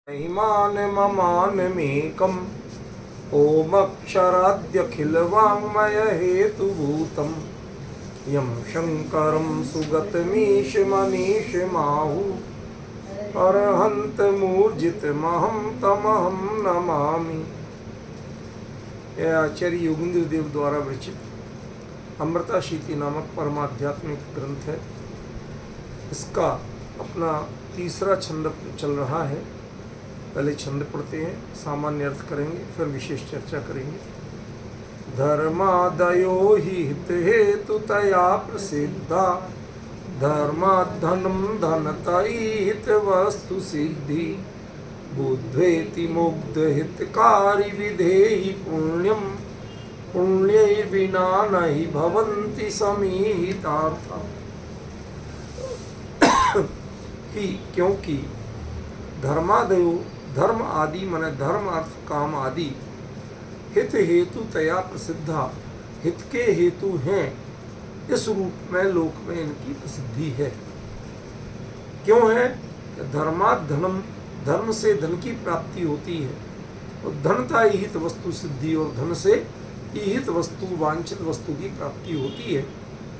महिमान ममानमेकम् ओमक्षराद्यखिलवाङ्मय हेतुभूतं यं शङ्करं सुगतमीशमनीशमाहु अरहन्तमूर्जितमहं तमहं नमामि। यह आचार्य योगेंद्र देव द्वारा विरचित अमृताशीति नामक परमाध्यात्मिक ग्रंथ है। इसका अपना तीसरा छंद चल रहा है। पहले छंद पढ़ते हैं, सामान्य अर्थ करेंगे, फिर विशेष चर्चा करेंगे। धर्मादयो हि हित हेतु तया प्रसिद्धा धर्माद्धनम धनतई हित वस्तु सिद्धि बुद्धेति मुग्ध हितकारी विधेहि पुण्यम पुण्यै विना नहि भवन्ति समीहितार्था। ही क्योंकि धर्मादयो धर्म आदि माने धर्म अर्थ काम आदि हित हेतु तया प्रसिद्धा हित के हेतु हैं, इस रूप में लोक में इनकी प्रसिद्धि है। क्यों है? धर्मात् धनम, धर्म से धन की प्राप्ति होती है और धनता ईहित वस्तु सिद्धि, और धन से ईहित वस्तु वांछित वस्तु की प्राप्ति होती है।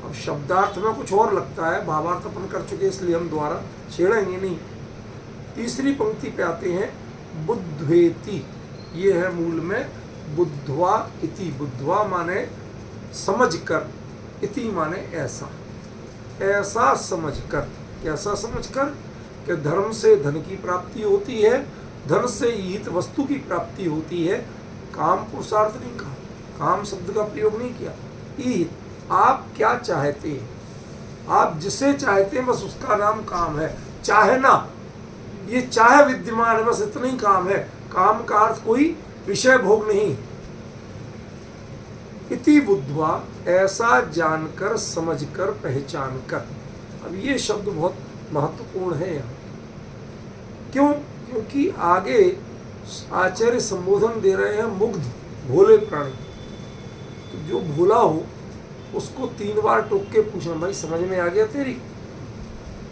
अब शब्दार्थ में कुछ और लगता है, भावार्थ अपन कर चुके, इसलिए हम द्वारा छेड़ेंगे नहीं। तीसरी पंक्ति पे आते हैं बुद्धवेति, ये है मूल में बुद्धवा इति। बुद्धवा माने समझकर, इति माने ऐसा, ऐसा समझकर। कैसा समझकर? कि धर्म से धन की प्राप्ति होती है, धन से ईहित वस्तु की प्राप्ति होती है। काम पुरुषार्थ नहीं कहा, काम शब्द का प्रयोग नहीं किया। ईहित, आप क्या चाहते हैं, आप जिसे चाहते हैं बस उसका नाम काम है। चाहना, ये चाह विद्यमान है, बस इतना ही काम है। काम का अर्थ कोई विषय भोग नहीं। इति बुद्धवा, ऐसा जानकर, समझकर, पहचान कर। अब ये शब्द बहुत महत्वपूर्ण है यहाँ। क्यों? क्योंकि आगे आचार्य संबोधन दे रहे हैं मुग्ध भोले प्राणी। तो जो भोला हो उसको 3 बार टोक के पूछना, भाई समझ में आ गया तेरी?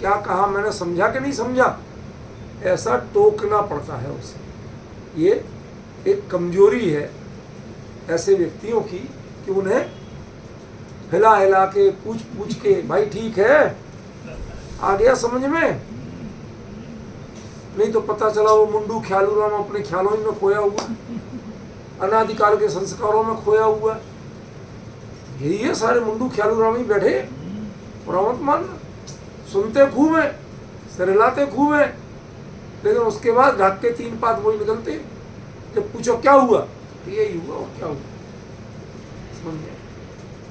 क्या कहा मैंने, समझा कि नहीं समझा? ऐसा टोकना पड़ता है उसे। ये एक कमजोरी है ऐसे व्यक्तियों की कि उन्हें हिला हिला के पूछ के, भाई ठीक है, आ गया समझ में? नहीं तो पता चला वो मुंडू ख्यालू राम अपने ख्यालों में खोया हुआ, अनादिकाल के संस्कारों में खोया हुआ। यही है, सारे मुंडू ख्यालू राम ही बैठे और मत मानना, सुनते खूब है, सरलाते खूब है, लेकिन उसके बाद घाट के 3 पात वही निकलते। जब पूछो क्या हुआ, तो यही हुआ, और क्या हुआ, समझ में?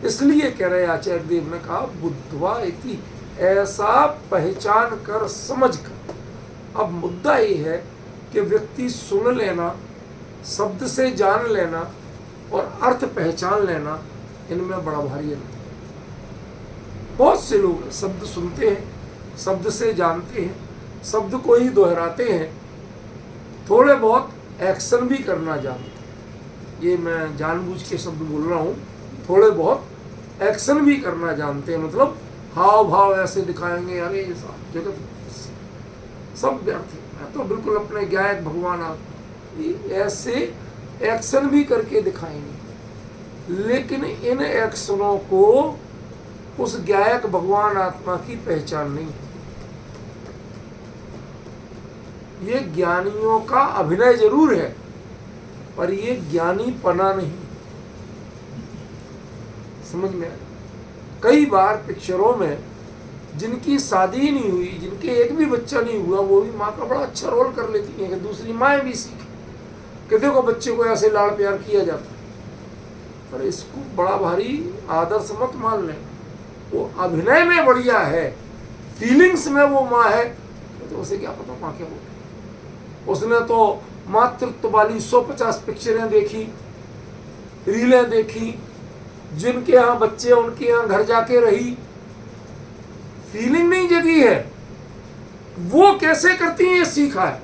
इसलिए कह रहे आचार्य देव ने कहा बुद्धवा इति, ऐसा पहचान कर, समझ कर। अब मुद्दा ये है कि व्यक्ति सुन लेना, शब्द से जान लेना और अर्थ पहचान लेना, इनमें बड़ा भारी है। बहुत से लोग शब्द सुनते हैं, शब्द से जानते हैं, शब्द को ही दोहराते हैं, थोड़े बहुत एक्शन भी करना जानते हैं। ये मैं जानबूझ के शब्द बोल रहा हूँ, थोड़े बहुत एक्शन भी करना जानते हैं, मतलब हाव भाव ऐसे दिखाएंगे, अरे जगत सब व्यर्थ है, मैं तो बिल्कुल अपने गायक भगवान ऐसे एक्शन भी करके दिखाएंगे, लेकिन इन एक्शनों को उस गायक भगवान आत्मा की पहचान नहीं है। ये ज्ञानियों का अभिनय जरूर है, पर ये ज्ञानी पना नहीं। समझ में आया? कई बार पिक्चरों में जिनकी शादी ही नहीं हुई, जिनके एक भी बच्चा नहीं हुआ, वो भी माँ का बड़ा अच्छा रोल कर लेती हैं कि दूसरी माएँ भी सीखें कि देखो बच्चे को ऐसे लाड़ प्यार किया जाता है। पर इसको बड़ा भारी आदर्श मत मान लें। वो अभिनय में बढ़िया है, फीलिंग्स में वो माँ है, तो उसे क्या पता माँ क्या होती। उसने तो मातृत्व वाली 150 पिक्चरें देखी, रीलें देखी, जिनके यहाँ बच्चे उनके यहाँ घर जाके रही, फीलिंग नहीं जगी है। वो कैसे करती हैं ये सीखा है।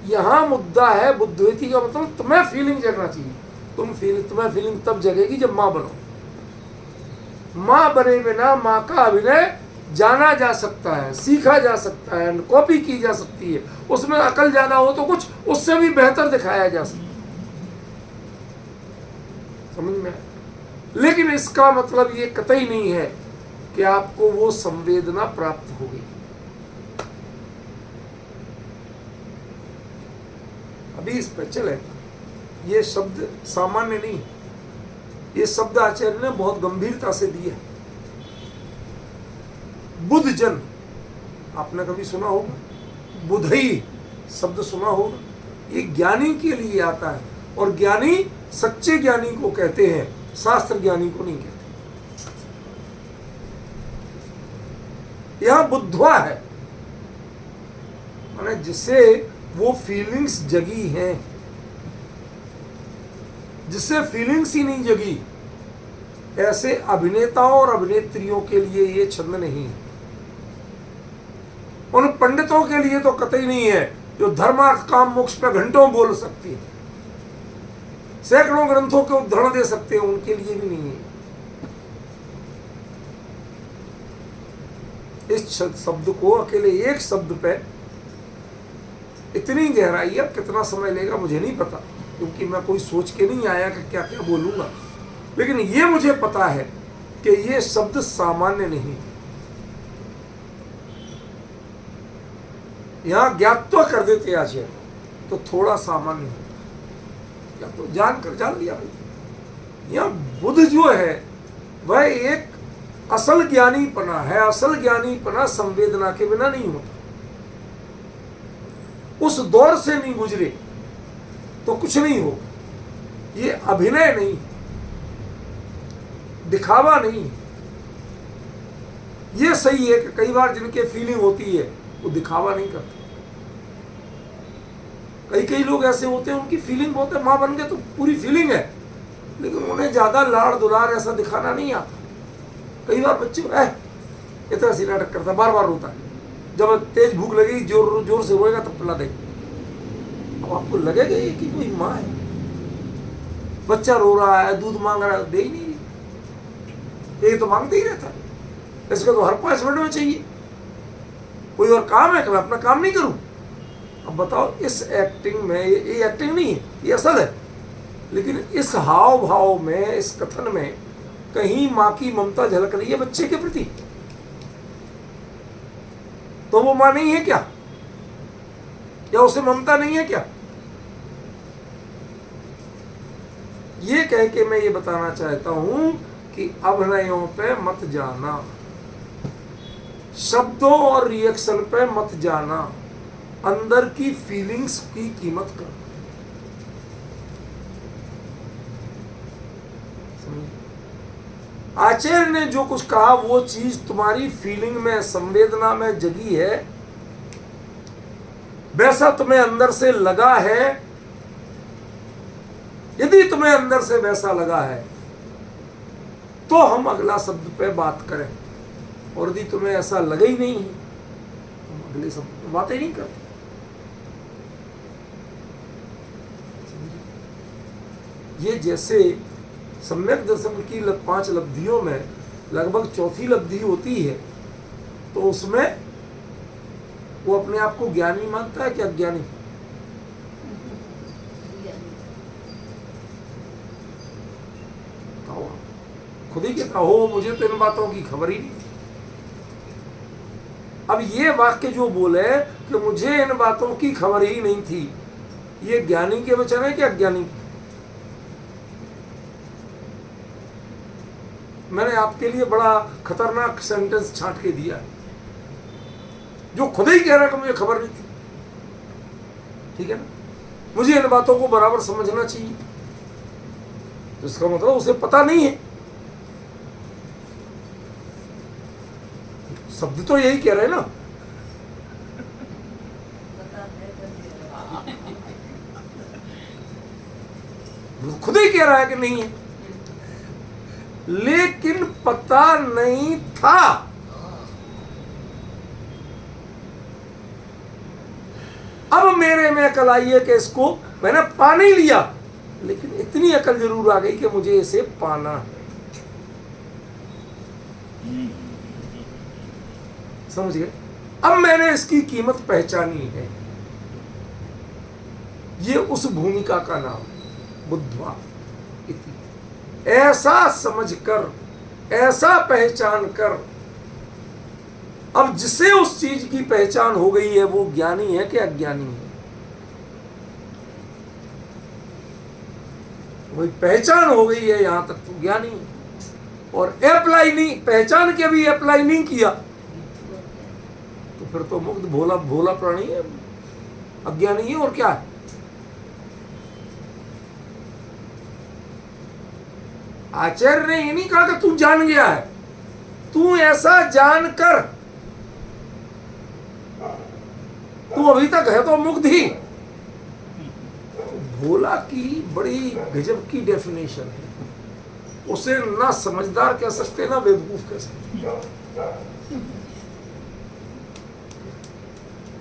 यहां मुद्दा है बुद्धवेति का मतलब तुम्हें फीलिंग जगना चाहिए। तुम्हें फीलिंग तब जगेगी जब माँ बनो। माँ बने बिना माँ का अभिनय जाना जा सकता है, सीखा जा सकता है, कॉपी की जा सकती है, उसमें अकल ज्यादा हो तो कुछ उससे भी बेहतर दिखाया जा सकता है। समझ में? लेकिन इसका मतलब ये कतई नहीं है कि आपको वो संवेदना प्राप्त होगी। अभी इस पर चले, ये शब्द सामान्य नहीं, ये शब्द आचार्य ने बहुत गंभीरता से दिया। बुद्ध जन, आपने कभी सुना होगा, बुधई शब्द सुना होगा, ये ज्ञानी के लिए आता है, और ज्ञानी सच्चे ज्ञानी को कहते हैं, शास्त्र ज्ञानी को नहीं कहते। यह बुद्धवा है, माने जिससे वो फीलिंग्स जगी हैं, जिससे फीलिंग्स ही नहीं जगी, ऐसे अभिनेताओं और अभिनेत्रियों के लिए ये छंद नहीं है। उन पंडितों के लिए तो कतई नहीं है जो धर्मार्थ काम मोक्ष पे घंटों बोल सकती है, सैकड़ों ग्रंथों के उदाहरण दे सकते हैं, उनके लिए भी नहीं है। इस शब्द को, अकेले एक शब्द पे इतनी गहराई, अब कितना समय लेगा मुझे नहीं पता, क्योंकि मैं कोई सोच के नहीं आया कि क्या क्या बोलूंगा, लेकिन ये मुझे पता है कि ये शब्द सामान्य नहीं। यहां ज्ञातवा कर देते आचार्य तो थोड़ा सामान्य हो, या तो जानकर जान लिया भाई। यहां बुद्ध जो है वह एक असल ज्ञानीपना है। असल ज्ञानीपना संवेदना के बिना नहीं होता। उस दौर से नहीं गुजरे तो कुछ नहीं हो। ये अभिनय नहीं, दिखावा नहीं। ये सही है कि कई बार जिनके फीलिंग होती है वो दिखावा नहीं करते। कई लोग ऐसे होते हैं, उनकी फीलिंग बहुत है, माँ बन गए तो पूरी फीलिंग है, लेकिन उन्हें ज्यादा लाड़ दुलार ऐसा दिखाना नहीं आता। कई बार बच्चे इतना सी नाटक करता, बार बार रोता है, जब तेज भूख लगेगी जोर जोर से रोएगा तब पिला देगा। अब आपको लगेगा ये कि कोई माँ है, बच्चा रो रहा है, दूध मांग रहा है, दे ही नहीं, ये तो मांगते ही रहता है, इसको तो हर 5 मिनट में चाहिए। कोई और काम है कि मैं अपना काम नहीं करूं? अब बताओ, इस एक्टिंग में, ये एक्टिंग नहीं है, ये असल है, लेकिन इस हाव भाव में, इस कथन में कहीं माँ की ममता झलक रही है बच्चे के प्रति, तो वो माँ नहीं है क्या? या उसे ममता नहीं है क्या? ये कह के मैं ये बताना चाहता हूं कि अभिनयों पे मत जाना, शब्दों और रिएक्शन पे मत जाना, अंदर की फीलिंग्स की कीमत करो। आचार्य ने जो कुछ कहा वो चीज तुम्हारी फीलिंग में, संवेदना में जगी है, वैसा तुम्हें अंदर से लगा है। यदि तुम्हें अंदर से वैसा लगा है तो हम अगला शब्द पे बात करें, और यदि तुम्हें ऐसा लगा ही नहीं है हम अगले शब्द पे बातें नहीं करते। ये जैसे सम्यक दर्शन की 5 लब्धियों में लगभग चौथी लब्धि होती है, तो उसमें वो अपने आप को ज्ञानी मानता है कि अज्ञानी? खुद ही कहता हो मुझे तो इन बातों की खबर ही नहीं। अब ये वाक्य जो बोले कि मुझे इन बातों की खबर ही नहीं थी, ये ज्ञानी के वचन है कि अज्ञानी? मैंने आपके लिए बड़ा खतरनाक सेंटेंस छांट के दिया है, जो खुद ही कह रहा है कि मुझे खबर नहीं थी। ठीक है ना? मुझे इन बातों को बराबर समझना चाहिए, तो इसका मतलब उसे पता नहीं है। शब्द तो यही कह रहे हैं ना, खुद ही कह रहा है कि नहीं है, लेकिन पता नहीं था। अब मेरे में अकल आई है कि इसको मैंने पा नहीं लिया, लेकिन इतनी अकल जरूर आ गई कि मुझे इसे पाना है। समझ गए? अब मैंने इसकी कीमत पहचानी है, ये उस भूमिका का नाम है बुद्ध्वा इति। ऐसा समझकर, ऐसा पहचान कर, अब जिसे उस चीज की पहचान हो गई है वो ज्ञानी है कि अज्ञानी है? वही पहचान हो गई है यहां तक तो ज्ञानी है। और अप्लाई नहीं, पहचान के भी अप्लाई नहीं किया तो फिर तो मुक्त भोला भोला प्राणी है, अज्ञानी है। और क्या है? आचार्य ने ये नहीं कहा कि तू जान गया है, तू ऐसा जान कर, तू अभी तक है तो मुक्त ही। भोला की बड़ी गजब की डेफिनेशन है, उसे ना समझदार कह सकते ना बेवकूफ कह सकते,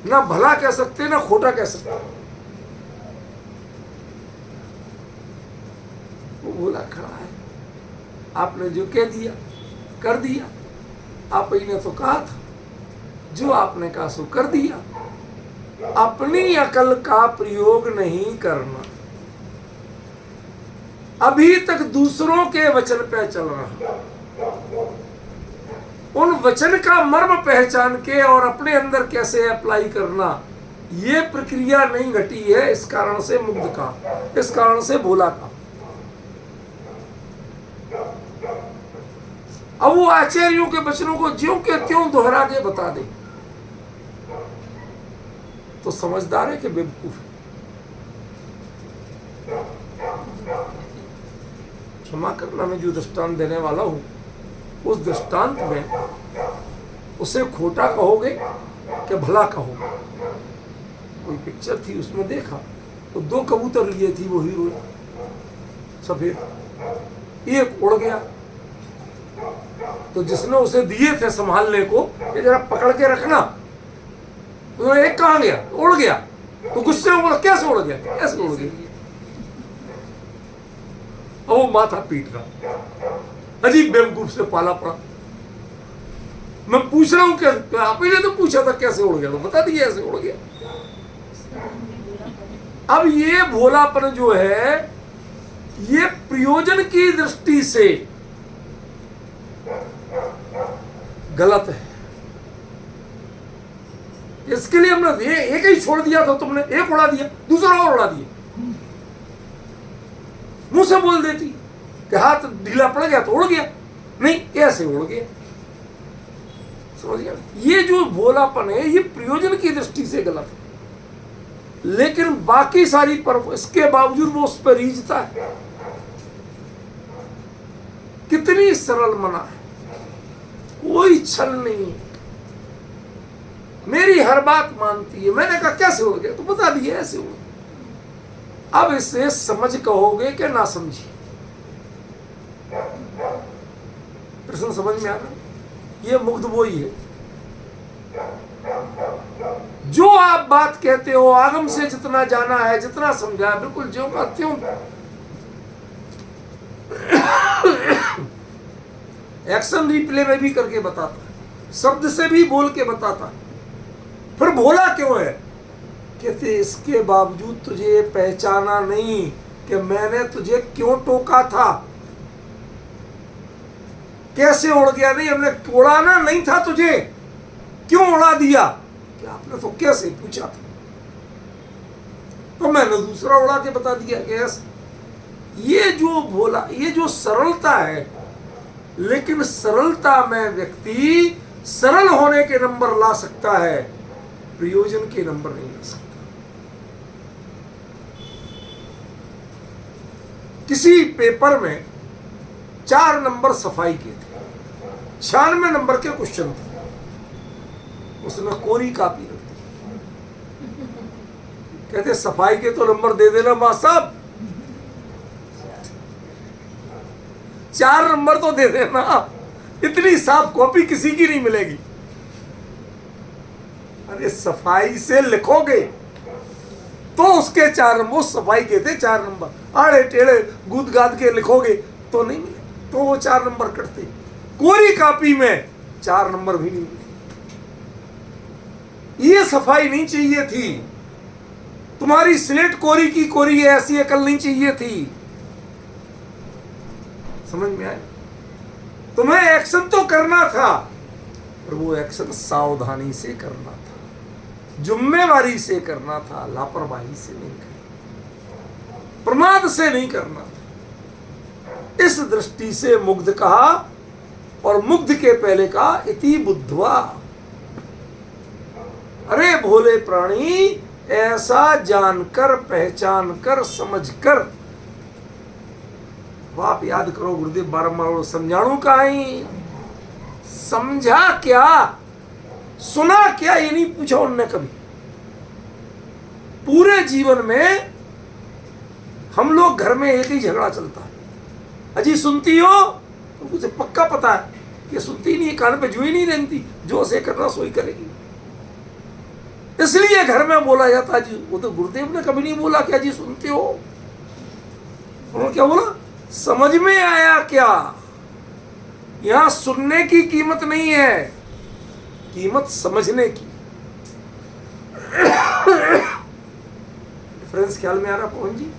ना भला कह सकते ना खोटा कह सकते। वो भोला खड़ा है, आपने जो कह दिया कर दिया, आप ही ने तो कहा था, जो आपने कहा सो कर दिया। अपनी अकल का प्रयोग नहीं करना, अभी तक दूसरों के वचन पे चल रहा, उन वचन का मर्म पहचान के और अपने अंदर कैसे अप्लाई करना, ये प्रक्रिया नहीं घटी है। इस कारण से मुग्ध का, इस कारण से भोला का। अब वो आचार्यों के वचनों को ज्यों के त्यों दोहरा के बता दे तो समझदार है कि बेवकूफ है? क्षमा करना, मैं जो दृष्टांत देने वाला हूं उस दृष्टांत में उसे खोटा कहोगे कि भला कहोगे? कोई पिक्चर थी, उसमें देखा तो 2 कबूतर लिए थी वो हीरो सफेद, एक उड़ गया तो जिसने उसे दिए थे संभालने को कि जरा पकड़ के रखना, तो एक कहां गया? उड़ गया। तो गुस्से में बोला कैसे उड़ गया, कैसे उड़ गया? और वो माथा पीट रहा, अजीब बेवकूफ से पाला पड़ा। मैं पूछ रहा हूं क्या, आप ही ने तो पूछा था कैसे उड़ गया, तो बता दिया ऐसे उड़ गया। अब ये भोलापन जो है ये प्रयोजन की दृष्टि से गलत है। इसके लिए हमने एक ही छोड़ दिया था, तुमने एक उड़ा दिया, दूसरा और उड़ा दिया। मुंह से बोल देती कि हाथ ढीला पड़ गया तो उड़ गया, नहीं ऐसे उड़ गया। समझ गया? ये जो भोलापन है ये प्रयोजन की दृष्टि से गलत है, लेकिन बाकी सारी पर इसके बावजूद वो उस पर रीझता है। कितनी सरल मना है, कोई छल नहीं, मेरी हर बात मानती है। मैंने कहा कैसे हो गया, तो बता दिया ऐसे हो गया। अब इसे समझ कहोगे कि ना समझी? प्रश्न समझ में आ रहा? ये मुग्ध वो ही है जो आप बात कहते हो, आगम से जितना जाना है, जितना समझा है, बिल्कुल ज्यों का त्यों एक्शन रिप्ले में भी करके बताता, शब्द से भी बोल के बताता। फिर भोला क्यों है? कहते इसके बावजूद तुझे पहचाना नहीं कि मैंने तुझे क्यों टोका था, कैसे उड़ गया? नहीं, हमने उड़ाना नहीं था तुझे, क्यों उड़ा दिया? कि आपने तो कैसे पूछा था, तो मैंने दूसरा उड़ा के बता दिया कि ऐसे। ये जो भोला, ये जो सरलता है, लेकिन सरलता में व्यक्ति सरल होने के नंबर ला सकता है, प्रयोजन के नंबर नहीं ला सकता। किसी पेपर में 4 नंबर सफाई के थे, 96 नंबर के क्वेश्चन थे, उसने कोरी कॉपी रख दी। कहते सफाई के तो नंबर दे देना मां साहब, 4 नंबर तो दे देना, इतनी साफ कॉपी किसी की नहीं मिलेगी। अरे सफाई से लिखोगे तो उसके 4 नंबर, सफाई के थे 4 नंबर, आड़े टेढ़े गूद गाद के लिखोगे तो नहीं मिले, तो वो 4 नंबर कटते। कोरी कॉपी में 4 नंबर भी नहीं मिले। ये सफाई नहीं चाहिए थी, तुम्हारी स्लेट कोरी की कोरी ऐसी अकल नहीं चाहिए थी। समझ में आया? तुम्हें एक्शन तो करना था, पर वो एक्शन सावधानी से करना था, जिम्मेवारी से करना था, लापरवाही से नहीं करना, प्रमाद से नहीं करना था। इस दृष्टि से मुग्ध कहा, और मुग्ध के पहले कहा इति बुद्धवा। अरे भोले प्राणी, ऐसा जानकर, पहचान कर, समझ कर। आप याद करो, गुरुदेव बारंबार समझाणु का ही, समझा क्या, सुना क्या, ये नहीं पूछा उनने कभी। पूरे जीवन में हम लोग घर में एक ही झगड़ा चलता है, अजी सुनती हो? तो मुझे पक्का पता है कि सुनती नहीं, कान पे जुई नहीं रहती, जो से करना सोई करेगी। इसलिए घर में बोला जाता जी, वो तो गुरुदेव ने कभी नहीं बोला क्या जी सुनते हो। उन्होंने क्या बोला? समझ में आया क्या? यहां सुनने की कीमत नहीं है, कीमत समझने की। डिफरेंस ख्याल में आ रहा पवन जी?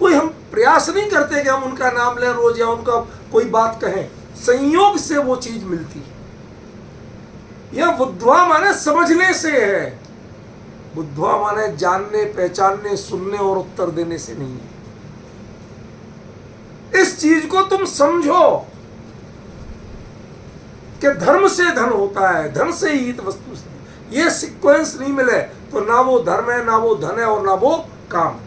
कोई हम प्रयास नहीं करते कि हम उनका नाम लें रोज या उनका कोई बात कहें, संयोग से वो चीज मिलती है। यह बुद्धवा माने समझने से है, बुद्धवा माने जानने, पहचानने, सुनने और उत्तर देने से नहीं है। इस चीज को तुम समझो कि धर्म से धन होता है, धन से ही वस्तु से। ये सीक्वेंस नहीं मिले तो ना वो धर्म है, ना वो धन है, और ना वो काम।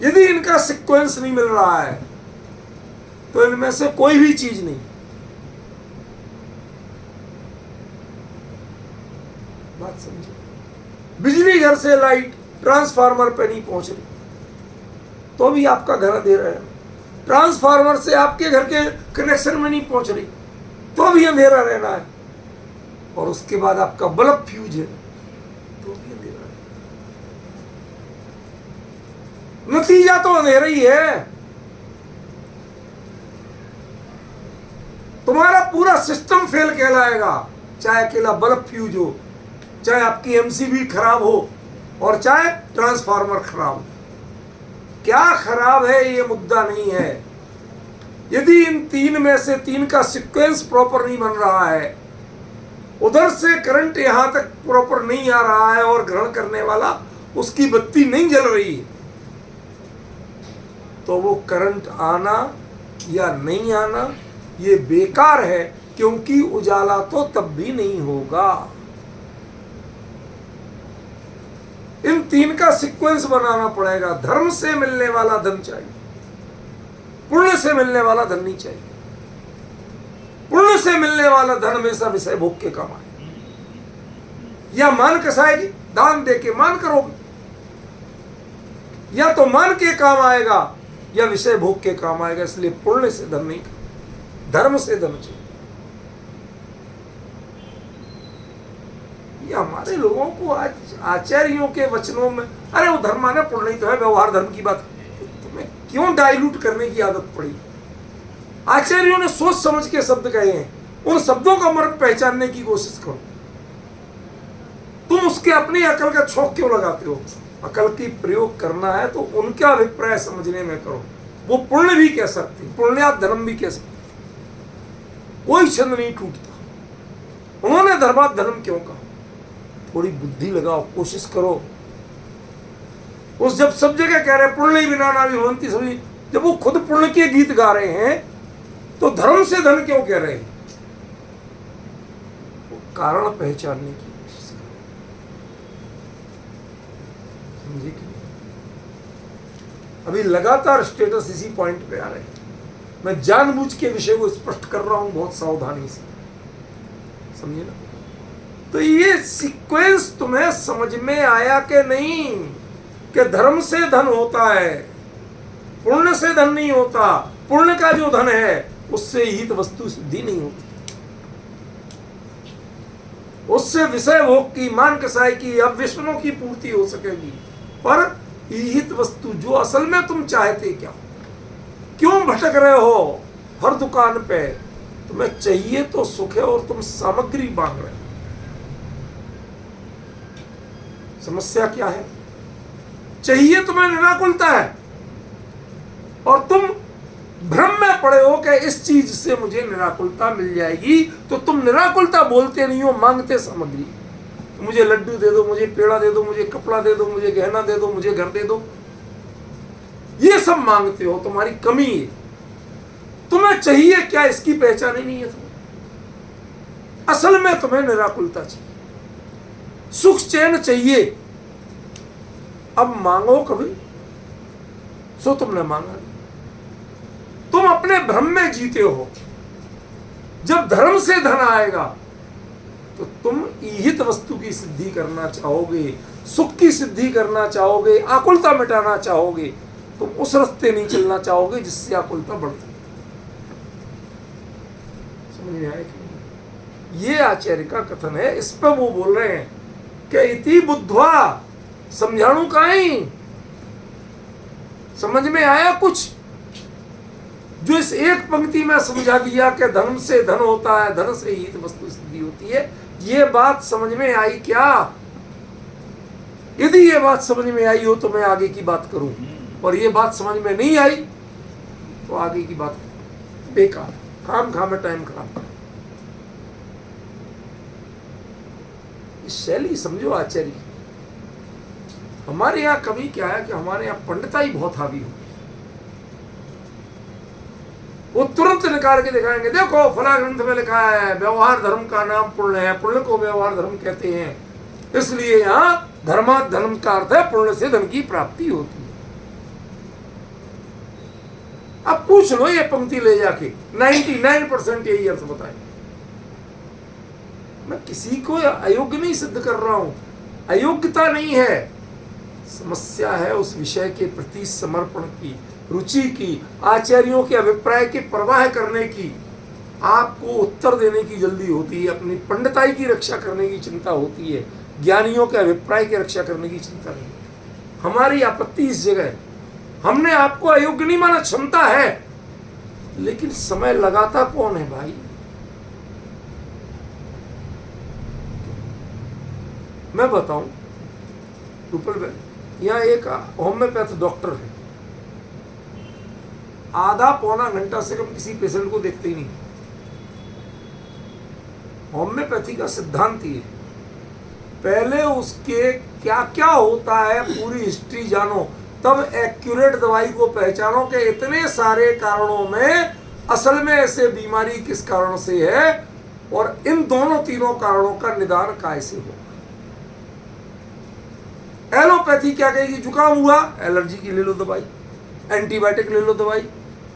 यदि इनका सीक्वेंस नहीं मिल रहा है तो इनमें से कोई भी चीज नहीं। बात समझे? बिजली घर से लाइट ट्रांसफार्मर पे नहीं पहुंच रही तो भी आपका घर अंधेरा है, ट्रांसफार्मर से आपके घर के कनेक्शन में नहीं पहुंच रही तो भी अंधेरा रहना है, और उसके बाद आपका बल्ब फ्यूज है तो भी अंधेरा है। नतीजा तो अंधेरा ही है। तुम्हारा पूरा सिस्टम फेल कहलाएगा, चाहे अकेला बल्ब फ्यूज हो, चाहे आपकी एमसीबी खराब हो, और चाहे ट्रांसफार्मर खराब हो। क्या खराब है ये मुद्दा नहीं है। यदि इन तीन में से तीन का सीक्वेंस प्रॉपर नहीं बन रहा है, उधर से करंट यहां तक प्रॉपर नहीं आ रहा है, और ग्रहण करने वाला उसकी बत्ती नहीं जल रही है, तो वो करंट आना या नहीं आना ये बेकार है, क्योंकि उजाला तो तब भी नहीं होगा। इन तीन का सीक्वेंस बनाना पड़ेगा। धर्म से मिलने वाला धन चाहिए, पुण्य से मिलने वाला धन नहीं चाहिए। पुण्य से मिलने वाला धन हमेशा विषय भोग के काम आए, या मान कसाएगी, दान दे के मान करोगे, या तो मान के काम आएगा या विषय भोग के काम आएगा। इसलिए पुण्य से धन नहीं, धर्म से धन चाहिए। ये हमारे लोगों को आज आचार्यों के वचनों में, अरे वो धर्म माने पुण्य नहीं तो है, व्यवहार धर्म की बात, तुम्हें क्यों डाइल्यूट करने की आदत पड़ी? आचार्यों ने सोच समझ के शब्द कहे हैं, उन शब्दों का मर्म पहचानने की कोशिश करो। तुम उसके अपनी अकल का छौंक क्यों लगाते हो? अकल की प्रयोग करना है तो उनका अभिप्राय समझने में करो। वो पुण्य भी कह सकती, पुण्यात धर्म भी कह सकती, कोई छंद नहीं टूटता। उन्होंने धर्मात धर्म क्यों कहा? थोड़ी बुद्धि लगाओ, कोशिश करो। उस जब सब जगह कह रहे पुण्य बिना ना भी भवन्ति सभी, जब वो खुद पुण्य के गीत गा रहे हैं तो धर्म से धन क्यों कह रहे हैं? वो कारण पहचानने की कोशिश करो। समझे कि नहीं? अभी लगातार स्टेटस इसी पॉइंट पे आ रहे हैं। मैं जानबूझ के विषय को स्पष्ट कर रहा हूं बहुत सावधानी से, समझे ना? तो ये सीक्वेंस तुम्हें समझ में आया कि नहीं, कि धर्म से धन होता है, पुण्य से धन नहीं होता। पुण्य का जो धन है उससे हित वस्तु सिद्धि नहीं होती, उससे विषय भोग की, मान कसाई की, अब विष्णु की पूर्ति हो सकेगी। पर हित वस्तु जो असल में तुम चाहते क्या, क्यों भटक रहे हो हर दुकान पे? तुम्हें चाहिए तो सुख है और तुम सामग्री मांग रहे हो। समस्या क्या है? चाहिए तुम्हें निराकुलता है और तुम भ्रम में पड़े हो कि इस चीज से मुझे निराकुलता मिल जाएगी, तो तुम निराकुलता बोलते नहीं हो, मांगते सामग्री। तो मुझे लड्डू दे दो, मुझे पेड़ा दे दो, मुझे कपड़ा दे दो, मुझे गहना दे दो, मुझे घर दे दो, ये सब मांगते हो। तुम्हारी कमी है। तुम्हें चाहिए क्या, इसकी पहचान ही नहीं है तुम्हें। असल में तुम्हें निराकुलता चाहिए, सुख चैन चाहिए। अब मांगो कभी, सो तुमने मांगा नहीं। तुम अपने भ्रम में जीते हो। जब धर्म से धन आएगा तो तुम ईहित वस्तु की सिद्धि करना चाहोगे, सुख की सिद्धि करना चाहोगे, आकुलता मिटाना चाहोगे। तुम उस रास्ते नहीं चलना चाहोगे जिससे आकुलता बढ़ती। समझ में आया कि नहीं? ये आचार्य का कथन है। इस पर वो बोल रहे हैं कि इति बुद्ध्वा, समझाणु काई, समझ में आया कुछ? जो इस एक पंक्ति में समझा दिया कि धर्म से धन होता है, धन से ही वस्तु सिद्धि होती है, ये बात समझ में आई क्या? यदि ये बात समझ में आई हो तो मैं आगे की बात करूं, और ये बात समझ में नहीं आई तो आगे की बात बेकार, खाम में टाइम खराब। इस शैली समझो आचार्य। हमारे यहाँ कमी क्या है कि हमारे यहाँ पंडिताई बहुत हावी हो। वो तुरंत निकाल के दिखाएंगे, देखो फला ग्रंथ में लिखा है व्यवहार धर्म का नाम पुण्य है, पुण्य को व्यवहार धर्म कहते हैं, इसलिए यहाँ धर्मात् धर्म का अर्थ है पुण्य से धन की प्राप्ति होती है। अब पूछ लो ये पंक्ति ले जाके, 99% यही अर्थ बताए। मैं किसी को अयोग्य नहीं सिद्ध कर रहा हूं, अयोग्यता नहीं है, समस्या है उस विषय के प्रति समर्पण की, रुचि की, आचार्यों के अभिप्राय की परवाह करने की। आपको उत्तर देने की जल्दी होती है, अपनी पंडिताई की रक्षा करने की चिंता होती है, ज्ञानियों के अभिप्राय की रक्षा करने की चिंता नहीं। हमारी आपत्ति इस जगह है, हमने आपको अयोग्य नहीं माना, क्षमता है, लेकिन समय लगाता कौन है भाई? मैं बताऊं रूपल भाई, यहाँ एक होम्योपैथ डॉक्टर है, आधा पौना घंटा से कम किसी पेशेंट को देखते ही नहीं। होम्योपैथी का सिद्धांत ये, पहले उसके क्या क्या होता है पूरी हिस्ट्री जानो, तब एक्यूरेट दवाई को पहचानो कि इतने सारे कारणों में असल में ऐसे बीमारी किस कारण से है, और इन दोनों तीनों कारणों का निदान कैसे हो। एलोपैथी क्या कहेगी, जुकाम हुआ एलर्जी की ले लो दवाई, एंटीबायोटिक ले लो दवाई।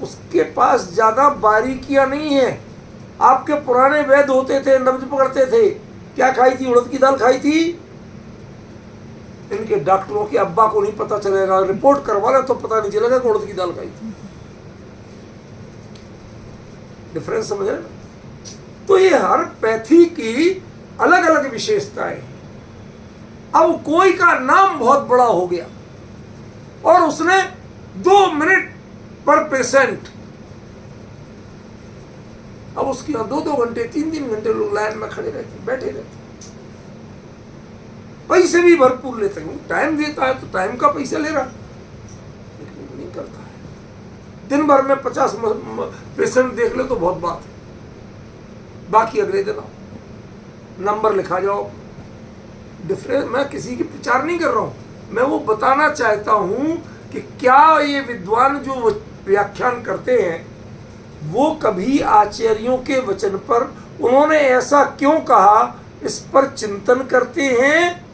उसके पास ज्यादा बारीकियां नहीं है। आपके पुराने वैद्य होते थे, नब्ज पकड़ते थे, क्या खाई थी, उड़द की दाल खाई थी। इनके डॉक्टरों के अब्बा को नहीं पता चलेगा, रिपोर्ट करवा ले तो पता नहीं चलेगा कि उड़द की दाल खाई थी। डिफरेंस समझ रहे? तो ये हर पैथी की अलग अलग विशेषताएं। अब कोई का नाम बहुत बड़ा हो गया और उसने 2 मिनट पर पेशेंट, अब उसके यहाँ 2-2 घंटे 3-3 घंटे लोग लाइन में खड़े रहते, बैठे रहते, पैसे भी भरपूर लेते हैं। टाइम देता है तो टाइम का पैसा ले रहा, लेकिन नहीं करता है। दिन भर में 50 पेशेंट देख ले तो बहुत बात है, बाकी अगले दिन नंबर लिखा जाओ। डिफरेंस, मैं किसी की प्रचार नहीं कर रहा हूं, मैं वो बताना चाहता हूं कि क्या ये विद्वान जो व्याख्यान करते हैं वो कभी आचार्यों के वचन पर उन्होंने ऐसा क्यों कहा इस पर चिंतन करते हैं,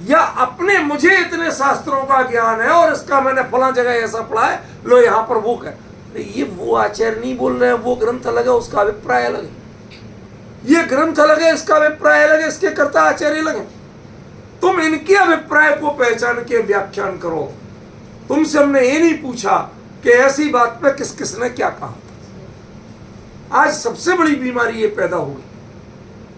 या अपने मुझे इतने शास्त्रों का ज्ञान है और इसका मैंने फला जगह ऐसा पढ़ा है, लो यहां पर वो कह, ये वो आचार्य नहीं बोल रहे हैं, वो ग्रंथ अलग है, उसका अभिप्राय अलग है। ये ग्रंथ अलग है, इसका अभिप्राय अलग है, इसके कर्ता आचार्य अलग है। तुम इनके अभिप्राय को पहचान के व्याख्यान करो। तुमसे हमने ये नहीं पूछा कि ऐसी बात पे किस किसने क्या कहा। आज सबसे बड़ी बीमारी ये पैदा हुई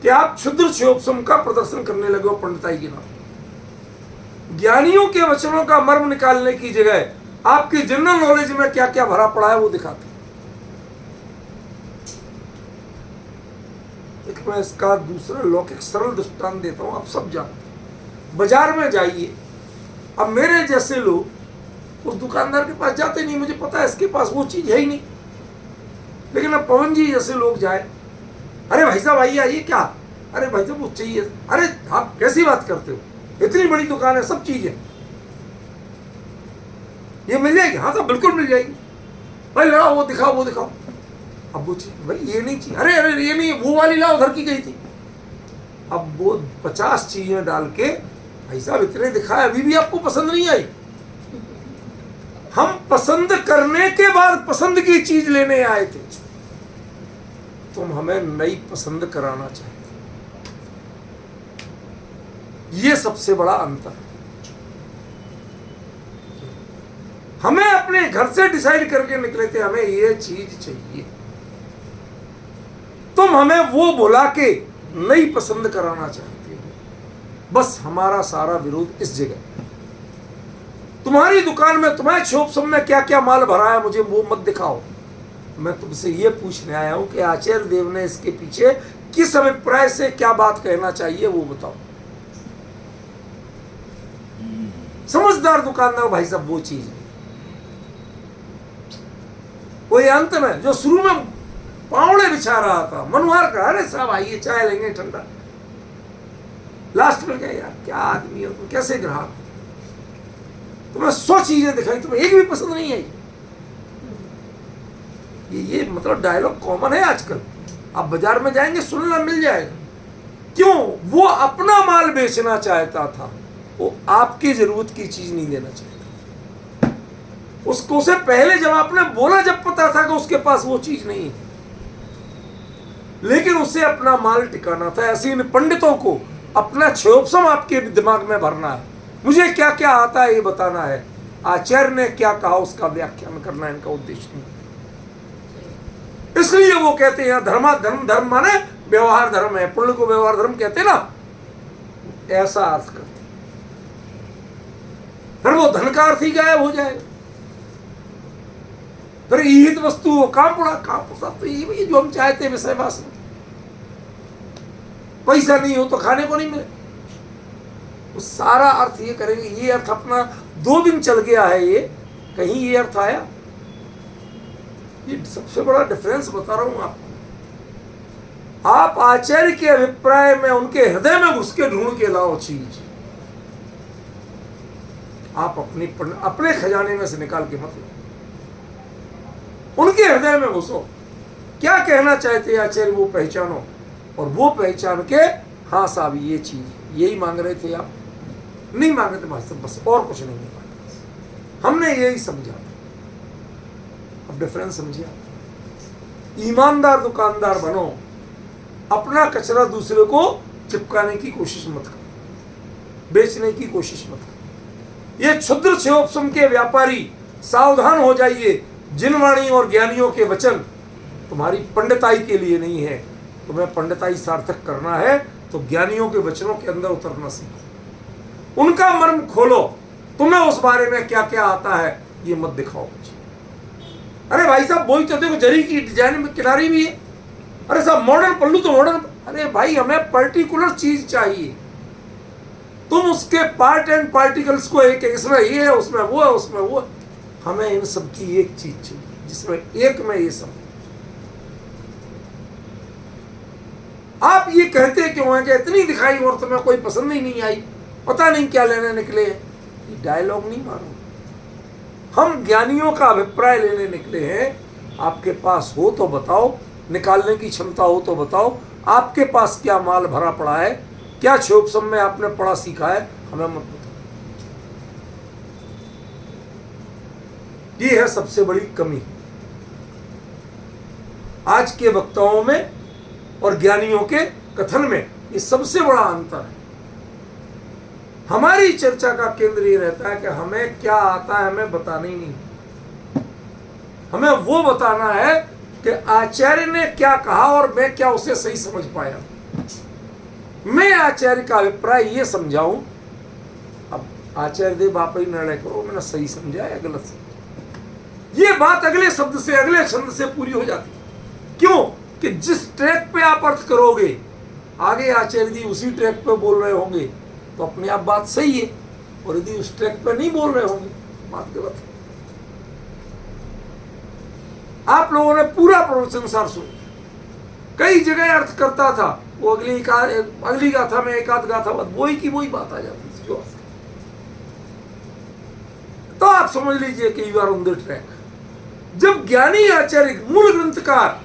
कि आप क्षुद्र क्षोभसम का प्रदर्शन करने लगे हो पंडिताई के नाम। ज्ञानियों के वचनों का मर्म निकालने की जगह आपकी जनरल नॉलेज में क्या क्या भरा पड़ा है वो दिखाते। एक मैं इसका दूसरा लौकिक सरल दृष्टांत देता हूँ, आप सब जानते हैं। बाजार में जाइए, अब मेरे जैसे लोग उस दुकानदार के पास जाते नहीं, मुझे पता है इसके पास वो चीज़ है ही नहीं। लेकिन अब पवन जी जैसे लोग जाए, अरे भाई साहब आइए आइए, क्या, अरे भाई साहब वो चाहिए, अरे आप कैसी बात करते हो, इतनी बड़ी दुकान है, सब चीज़ है, ये मिल जाएगी? हाँ साहब बिल्कुल मिल जाएगी। भाई लाओ वो दिखाओ वो दिखाओ। अब वो चीज, भाई ये नहीं चाहिए, अरे अरे ये नहीं, वो वाली लाओ, उधर की गई थी। अब वो 50 चीजें डाल के, भाई साहब इतने दिखाए अभी भी आपको पसंद नहीं आई। हम पसंद करने के बाद पसंद की चीज लेने आए थे, तुम हमें नई पसंद कराना चाहते। ये सबसे बड़ा अंतर है। हमें अपने घर से डिसाइड करके निकले थे हमें ये चीज चाहिए, तुम हमें वो बुला के नई पसंद कराना चाहते हो। बस हमारा सारा विरोध इस जगह। तुम्हारी दुकान में, तुम्हारे शॉप सब में क्या क्या माल भरा है, मुझे वो मत दिखाओ। मैं तुमसे ये पूछने आया हूं कि आचार्य देव ने इसके पीछे किस अभिप्राय से क्या बात कहना चाहिए, वो बताओ। समझदार दुकानदार भाई साहब वो चीज नहीं, वो ये अंत में जो शुरू में पावड़े बिछा रहा था, मनुहार का, अरे साहब आइए चाय लेंगे ठंडा, लास्ट में क्या, यार क्या आदमी हो तुम, कैसे ग्राहक, तुम्हें 100 चीजें दिखाई, तुम्हें एक भी पसंद नहीं आई। ये मतलब डायलॉग कॉमन है आजकल, आप बाजार में जाएंगे सुनना मिल जाएगा। क्यों? वो अपना माल बेचना चाहता था, वो आपकी जरूरत की चीज नहीं देना चाहता। उसको से पहले जब आपने बोला, जब पता था कि उसके पास वो चीज नहीं है, लेकिन उसे अपना माल टिकाना था। ऐसे इन पंडितों को अपना क्षोभसम आपके दिमाग में भरना है, मुझे क्या क्या आता है ये बताना है, आचार्य ने क्या कहा उसका व्याख्यान करना है इनका उद्देश्य नहीं। इसलिए वो कहते हैं धर्मा धर्म, धर्म माने व्यवहार धर्म है, पुण्य को व्यवहार धर्म कहते ना, ऐसा अर्थ करते। फिर वो धन का अर्थ ही गायब हो जाएगा। फिर ईहित वस्तु हो, काम पड़ा, काम पड़ा तो ये जो हम चाहते हैं विषय वासना, पैसा नहीं हो तो खाने को नहीं मिले, वो सारा अर्थ ये करेंगे। ये अर्थ अपना 2 दिन चल गया है, ये कहीं ये अर्थ आया? ये सबसे बड़ा डिफरेंस बता रहा हूं आपको। आप आचार्य के अभिप्राय में उनके हृदय में घुस के ढूंढ के लाओ चीज, आप अपने खजाने में से निकाल के मत लो, उनके हृदय में घुसो। क्या कहना चाहते हैं आचार्य वो पहचानो, और वो पहचान के, हाँ साहब ये चीज यही मांग रहे थे, आप नहीं मांग रहे थे भाई साहब, बस और कुछ नहीं मांगा, हमने यही समझा। अब डिफरेंस समझिए। ईमानदार दुकानदार बनो, अपना कचरा दूसरे को चिपकाने की कोशिश मत करो, बेचने की कोशिश मत करो। ये क्षुद्र क्षोभसम के व्यापारी सावधान हो जाइए, जिनवाणी और ज्ञानियों के वचन तुम्हारी पंडिताई के लिए नहीं है। तुम्हें पंडिताई सार्थक करना है तो ज्ञानियों के वचनों के अंदर उतरना सीखो, उनका मर्म खोलो। तुम्हें उस बारे में क्या क्या आता है ये मत दिखाओ मुझे। अरे भाई साहब वही तो देखो, जरी की डिजाइन में किनारी भी है, अरे साहब मॉडर्न पल्लू तो मॉडर्न, अरे भाई हमें पर्टिकुलर चीज चाहिए। तुम उसके पार्ट एंड पार्टिकल्स को एक एक, इसमें ये है, उसमें वो है, उसमें वो है। हमें इन सब की एक चीज चाहिए जिसमें एक में ये सब। आप ये कहते क्यों हैं कि इतनी दिखाई और तुम्हें कोई पसंद ही नहीं आई, पता नहीं क्या लेने निकले हैं? ये डायलॉग नहीं मारो, हम ज्ञानियों का अभिप्राय लेने निकले हैं। आपके पास हो तो बताओ, निकालने की क्षमता हो तो बताओ, आपके पास क्या माल भरा पड़ा है, क्या क्षोभसम में आपने पढ़ा सीखा है, हमें मत बताओ। ये है सबसे बड़ी कमी आज के वक्ताओं में और ज्ञानियों के कथन में, ये सबसे बड़ा अंतर है। हमारी चर्चा का केंद्र ये रहता है कि हमें क्या आता है हमें बताना ही नहीं, हमें वो बताना है कि आचार्य ने क्या कहा और मैं क्या उसे सही समझ पाया। मैं आचार्य का अभिप्राय ये समझाऊं, अब आचार्य देव आप ही निर्णय करो मैंने सही समझा या गलत समझा। ये बात अगले शब्द से, अगले छंद से पूरी हो जाती है। क्यों? कि जिस ट्रैक पे आप अर्थ करोगे आगे आचार्य जी उसी ट्रैक पे बोल रहे होंगे तो अपने आप बात सही है, और यदि उस ट्रैक पे नहीं बोल रहे होंगे बात गलत है। आप लोगों ने पूरा प्रवचन सार सुन, कई जगह अर्थ करता था वो, अगली गाथा में एक आध गाथा बाद वही की वही बात आ जाती थी जो, तो आप समझ लीजिए कि you are on the track. जब ज्ञानी आचार्य मूल ग्रंथकार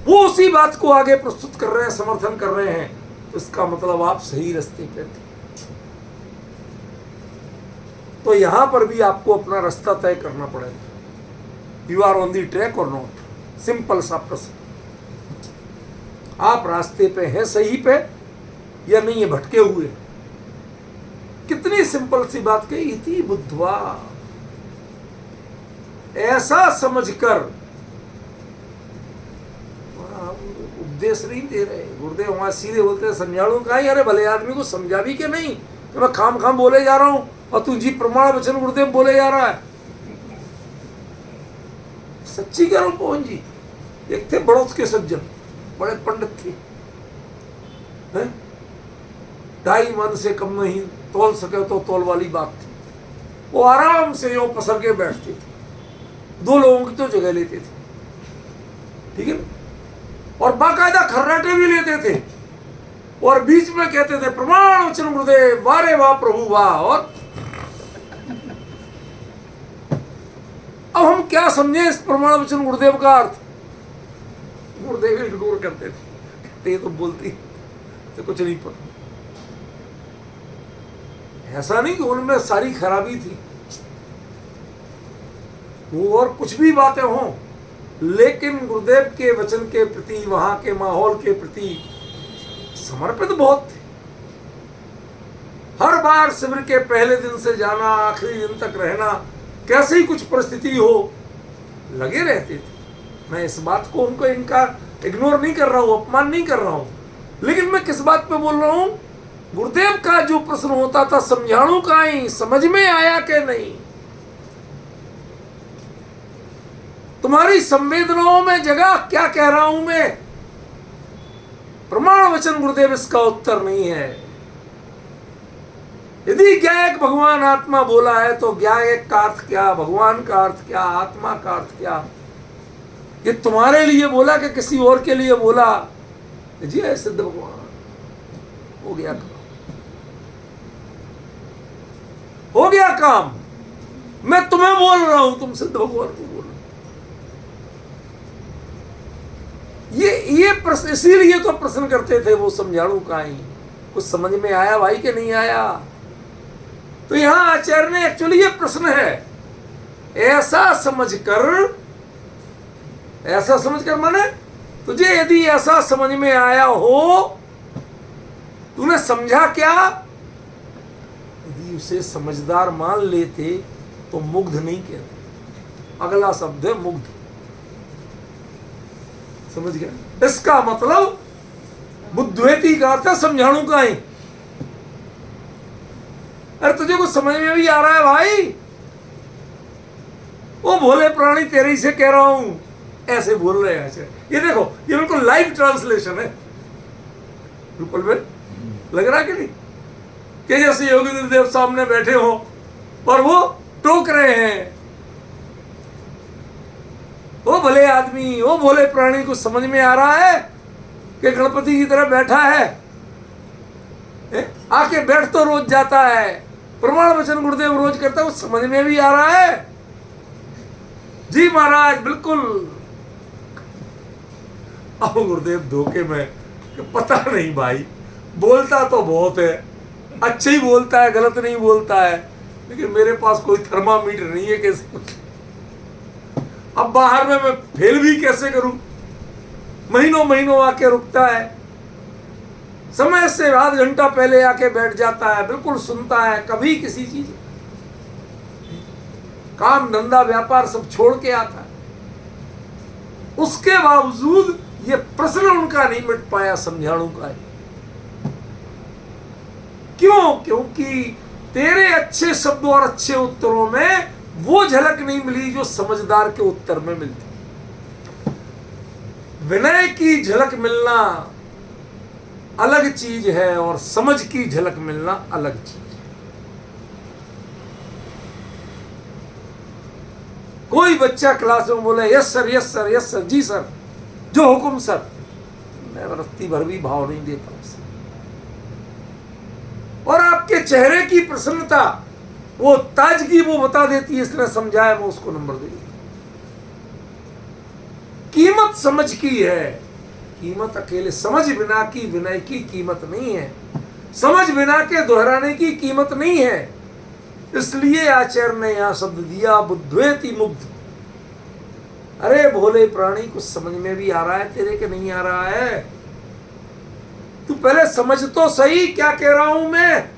वो उसी बात को आगे प्रस्तुत कर रहे हैं, समर्थन कर रहे हैं, तो इसका मतलब आप सही रास्ते पे थे। तो यहां पर भी आपको अपना रास्ता तय करना पड़ेगा, you are on the track और नॉट। सिंपल सा प्रश्न, आप रास्ते पे हैं सही पे या नहीं है, भटके हुए। कितनी सिंपल सी बात कही थी, बुद्धवा ऐसा समझकर उपदेश नहीं दे रहे गुरुदेव, वहां सीधे बोलते हैं समझाड़ू का ही, अरे भले आदमी को समझा भी कि नहीं, तो मैं खाम खाम बोले जा रहा हूं और तू जी प्रमाण वचन गुरुदेव बोले जा रहा है। सच्ची कह रहा हूं पवन जी, एक थे बड़ौत के सज्जन, बड़े पंडित थे, ढाई मन से कम नहीं तोल सके तो तोल वाली बात थी। वो आराम से यो पसर के बैठते थे, 2 लोगों की तो जगह लेते थे, ठीक है ना, और बाकायदा खर्राटे भी लेते थे, और बीच में कहते थे प्रमाण वचन गुरुदेव, वारे वाह प्रभु वाह। और अब हम क्या समझे इस प्रमाण वचन गुरुदेव का अर्थ, गुरुदेव इग्नोर करते थे, कहते तो बोलती तो कुछ नहीं पता। ऐसा नहीं कि उनमें सारी खराबी थी, वो और कुछ भी बातें हों, लेकिन गुरुदेव के वचन के प्रति, वहां के माहौल के प्रति समर्पित बहुत थे। हर बार शिविर के पहले दिन से जाना, आखिरी दिन तक रहना, कैसे ही कुछ परिस्थिति हो लगे रहते थे। मैं इस बात को उनको इनका इग्नोर नहीं कर रहा हूं, अपमान नहीं कर रहा हूं, लेकिन मैं किस बात पे बोल रहा हूं, गुरुदेव का जो प्रश्न होता था समझाणु का ही, समझ में आया कि नहीं, तुम्हारी संवेदनाओं में जगह क्या कह रहा हूं मैं, प्रमाण वचन गुरुदेव इसका उत्तर नहीं है। यदि ज्ञायक भगवान आत्मा बोला है तो ज्ञायक का अर्थ क्या, भगवान का अर्थ क्या, आत्मा का अर्थ क्या, ये तुम्हारे लिए बोला कि किसी और के लिए बोला, जी है सिद्ध भगवान, हो गया काम, हो गया काम। मैं तुम्हें बोल रहा हूं, तुम सिद्ध भगवान को बोल रहे हो। ये प्रश्न, इसीलिए तो प्रश्न करते थे वो समझाणु का ही, कुछ समझ में आया भाई कि नहीं आया। तो यहां आचार्य ने एक्चुअली ये प्रश्न है, ऐसा समझकर माने तुझे यदि ऐसा समझ में आया हो, तूने समझा क्या, यदि उसे समझदार मान लेते तो मुग्ध नहीं कहते, अगला शब्द है मुग्ध, समझ गया। इसका मतलब बुद्धवेती का अर्थ है समझाणु का ही। अरे तुझे कुछ समझ में भी आ रहा है भाई, वो भोले प्राणी तेरे ही से कह रहा हूं, ऐसे बोल रहे हैं। ये देखो, ये बिल्कुल लाइव ट्रांसलेशन है, बिल्कुल में लग रहा कि नहीं, कि जैसे योगेंद्र देव सामने बैठे हो और वो टोक रहे हैं, वो भले आदमी, वो भोले प्राणी को समझ में आ रहा है कि गणपति की तरह बैठा है, आके बैठ तो रोज जाता है, प्रमाण वचन गुरुदेव रोज करता है, वो समझ में भी आ रहा है। जी महाराज बिल्कुल। अब गुरुदेव धोखे में कि पता नहीं भाई, बोलता तो बहुत है, अच्छे ही बोलता है, गलत नहीं बोलता है, लेकिन मेरे पास कोई थर्मामीटर नहीं है, कैसे अब बाहर में मैं फेल भी कैसे करूं, महीनों महीनों आके रुकता है, समय से आध घंटा पहले आके बैठ जाता है, बिल्कुल सुनता है, कभी किसी चीज काम धंधा व्यापार सब छोड़ के आता है, उसके बावजूद ये प्रश्न उनका नहीं मिट पाया समझाणु का है। क्यों? क्योंकि तेरे अच्छे शब्दों और अच्छे उत्तरों में वो झलक नहीं मिली जो समझदार के उत्तर में मिलती। विनय की झलक मिलना, अलग चीज है और समझ की झलक मिलना अलग चीज है। कोई बच्चा क्लास में बोले yes sir yes sir yes sir, जी सर, जो हुक्म सर, मैं रत्ती भर भी भाव नहीं देता उसे। और आपके चेहरे की प्रसन्नता, वो ताजगी वो बता देती है इसने समझाया, मैं उसको नंबर दे देता। कीमत समझ की है, कीमत अकेले समझ बिना की विनय की कीमत नहीं है, समझ बिना के दोहराने की कीमत नहीं है। इसलिए आचार्य ने यहां शब्द दिया बुद्धवेति मुग्ध। अरे भोले प्राणी, कुछ समझ में भी आ रहा है तेरे के नहीं आ रहा है? तू पहले समझ तो सही क्या कह रहा हूं मैं।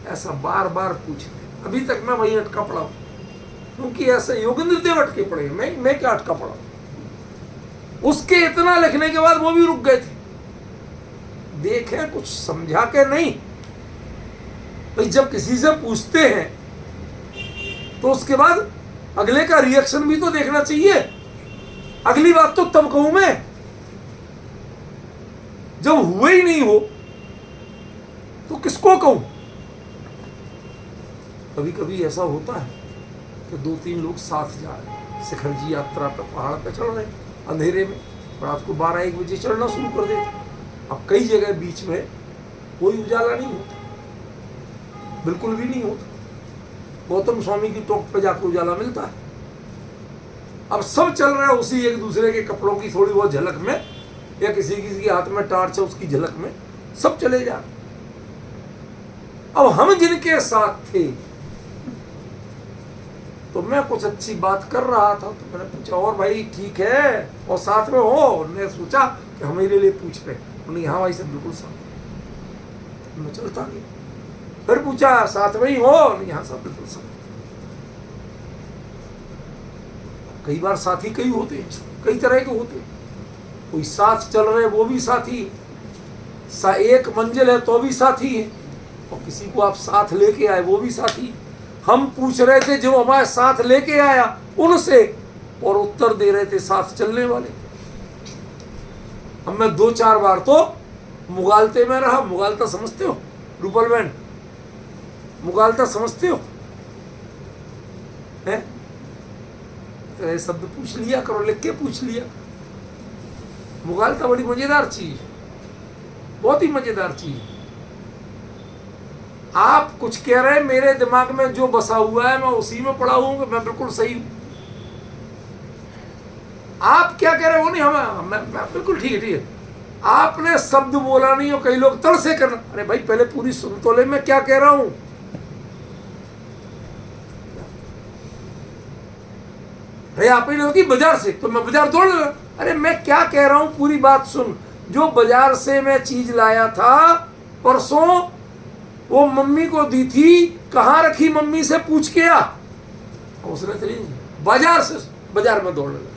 ऐसा बार बार पूछ, अभी तक मैं वहीं अटका पड़ा हूं, क्योंकि ऐसे योगेंद्र देव अटके पड़े, मैं क्या अटका पड़ा। उसके इतना लिखने के बाद वो भी रुक गए थे। देखे कुछ समझा के नहीं भाई, जब किसी से पूछते हैं तो उसके बाद अगले का रिएक्शन भी तो देखना चाहिए। अगली बात तो तब कहूं मैं जब हुए ही नहीं हो, तो किसको कहूं। कभी कभी ऐसा होता है कि 2-3 लोग साथ जा रहे हैं, शिखर जी यात्रा पर पहाड़ पर चढ़ रहे हैं अंधेरे में, रात को 12-1 बजे चढ़ना शुरू कर देते। अब कई जगह बीच में कोई उजाला नहीं होता, बिल्कुल भी नहीं होता। गौतम स्वामी की टोक पे जाकर उजाला मिलता है। अब सब चल रहे हैं उसी एक दूसरे के कपड़ों की थोड़ी बहुत झलक में, या किसी किसी के हाथ में टार्च है उसकी झलक में, सब चले जा। अब हम जिनके साथ थे, तो मैं कुछ अच्छी बात कर रहा था, तो मैंने पूछा और भाई ठीक है और साथ में हो? उन्होंने सोचा कि हम मेरे लिए पूछ रहे, उन्होंने हाँ भाई सब बिल्कुल साथ। मैं चलता गया, फिर पूछा साथ में ही हो? यहाँ सब बिल्कुल साथ। कई बार साथी कई होते हैं, कई तरह के होते हैं। कोई साथ चल रहे वो भी साथी है, एक मंजिल है तो भी साथी है, और किसी को आप साथ लेके आए वो भी साथी। हम पूछ रहे थे जो हमारे साथ लेके आया उनसे, और उत्तर दे रहे थे साथ चलने वाले। अब मैं 2-4 बार तो मुगालते में रहा। मुगालता समझते हो रूपल बहन? मुगालता समझते हो? हैं? तो शब्द पूछ लिया करो, लिख के पूछ लिया। मुगालता बड़ी मजेदार चीज, बहुत ही मजेदार चीज। आप कुछ कह रहे हैं, मेरे दिमाग में जो बसा हुआ है मैं उसी में पड़ा हूं, मैं बिल्कुल सही हूं। आप क्या कह रहे हैं वो नहीं, मैं बिल्कुल ठीक है। आपने शब्द बोला नहीं हो, कई लोग तड़ से करना, अरे भाई पहले पूरी सुन तो ले मैं क्या कह रहा हूं। अरे आप ही ने होती बाजार से, तो मैं बाजार दौड़ लगा। अरे मैं क्या कह रहा हूं, पूरी बात सुन। जो बाजार से मैं चीज लाया था परसों, वो मम्मी को दी थी, कहाँ रखी मम्मी से पूछ के आ। उसने चली बाजार से, बाजार में दौड़ लगा।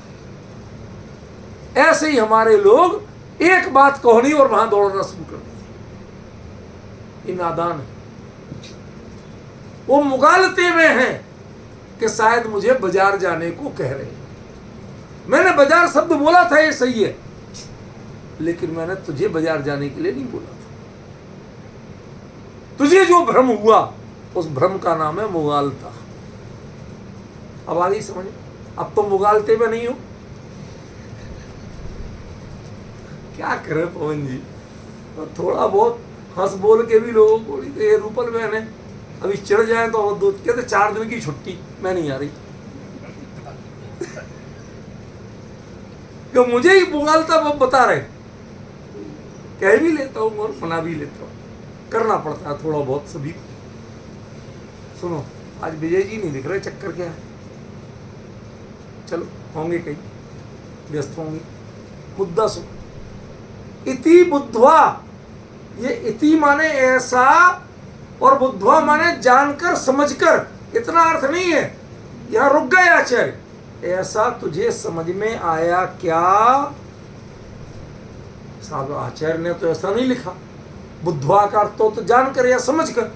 ऐसे ही हमारे लोग एक बात कहनी और वहां दौड़ना शुरू कर देते। ये नादान है, वो मुगालते में है कि शायद मुझे बाजार जाने को कह रहे हैं। मैंने बाजार शब्द बोला था, ये सही है, लेकिन मैंने तुझे बाजार जाने के लिए नहीं बोला था। तुझे जो भ्रम हुआ उस भ्रम का नाम है मुगालता। अब आ गई समझ? अब तो मुगालते में नहीं हो। क्या करें पवन जी, तो थोड़ा बहुत हंस बोल के भी लोगों को, ये रूपल बहन है अभी चढ़ जाए तो कहते 4 दिन की छुट्टी, मैं नहीं आ रही। क्यों मुझे ही मुगालता वो बता रहे, कह भी लेता हूँ और मना भी लेता हूँ, करना पड़ता है थोड़ा बहुत सभी। सुनो, आज विजय जी नहीं दिख रहे, चक्कर क्या है? चलो होंगे कहीं व्यस्त होंगे। मुद्दा सुनो। इति बुद्धवा, ये इति माने ऐसा और बुद्धवा माने जानकर समझकर, इतना अर्थ नहीं है। यहां रुक गए आचार्य, ऐसा तुझे समझ में आया क्या? साहब आचार्य ने तो ऐसा नहीं लिखा। बुद्धवा का अर्थ तो जानकर या समझकर,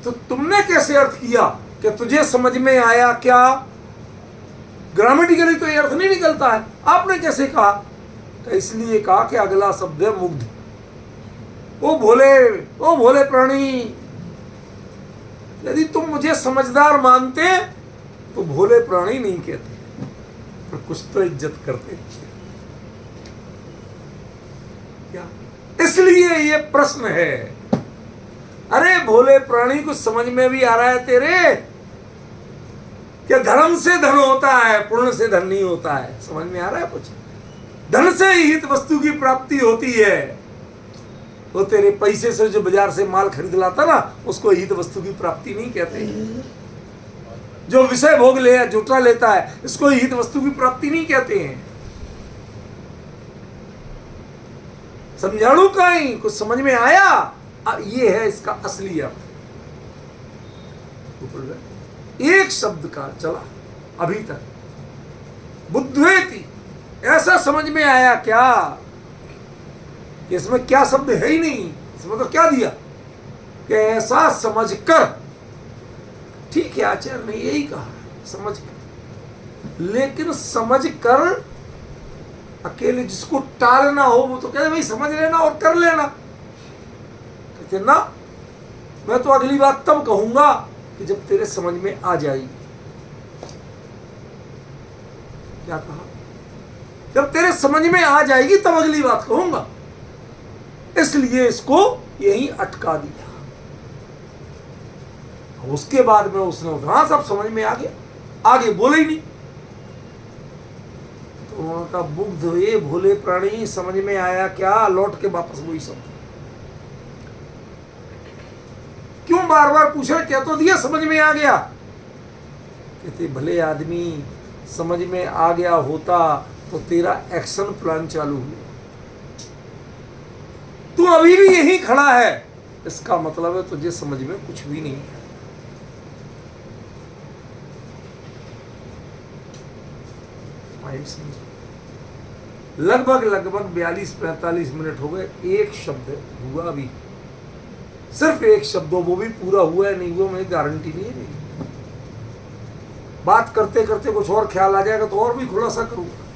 तो तुमने कैसे अर्थ किया कि तुझे समझ में आया क्या? ग्रामेटिकली तो ये अर्थ नहीं निकलता है। आपने कैसे कहा? इसलिए कहा कि अगला शब्द है मुग्ध। ओ भोले प्राणी, यदि तुम मुझे समझदार मानते तो भोले प्राणी नहीं कहते, पर कुछ तो इज्जत करते क्या। इसलिए ये प्रश्न है, अरे भोले प्राणी, कुछ समझ में भी आ रहा है तेरे कि धर्म से धन होता है, पुण्य से धन नहीं होता है? समझ में आ रहा है कुछ? धन से ही हित वस्तु की प्राप्ति होती है। वो तेरे पैसे से जो बाजार से माल खरीद लाता ना, उसको हित वस्तु की प्राप्ति नहीं कहते। जो विषय भोग ले जुटा लेता है, इसको हित वस्तु की प्राप्ति नहीं कहते हैं। समझाणु का ही कुछ समझ में आया? ये है इसका असली अर्थ। एक शब्द का चला अभी तक, बुद्धवेति, ऐसा समझ में आया क्या कि इसमें क्या शब्द है ही नहीं? इसमें तो क्या दिया कि ऐसा समझ कर। ठीक है, आचार्य ने यही कहा, समझ कर। लेकिन समझ कर अकेले जिसको टालना हो वो तो कहते भाई समझ लेना और कर लेना। कहते ना, मैं तो अगली बात तब कहूंगा कि जब तेरे समझ में आ जाएगी। क्या कहा? जब तेरे समझ में आ जाएगी तब अगली बात कहूंगा। इसलिए इसको यहीं अटका दिया। उसके बाद में उसने हाँ सब समझ में आ गया, आगे बोले ही नहीं। तो उन्होंने कहा बुद्ध, ये भोले प्राणी, समझ में आया क्या? लौट के वापस वही शब्द। क्यों बार बार पूछ रहे? क्या तो दिया समझ में आ गया। कहते भले आदमी, समझ में आ गया होता तो तेरा एक्शन प्लान चालू हुआ। तू अभी भी यहीं खड़ा है, इसका मतलब है तुझे समझ में कुछ भी नहीं है। लगभग 42-45 मिनट हो गए, एक शब्द हुआ भी, सिर्फ एक शब्द, वो भी पूरा हुआ है नहीं हुआ मुझे गारंटी नहीं है। बात करते करते कुछ और ख्याल आ जाएगा तो और भी खुलासा करूंगा।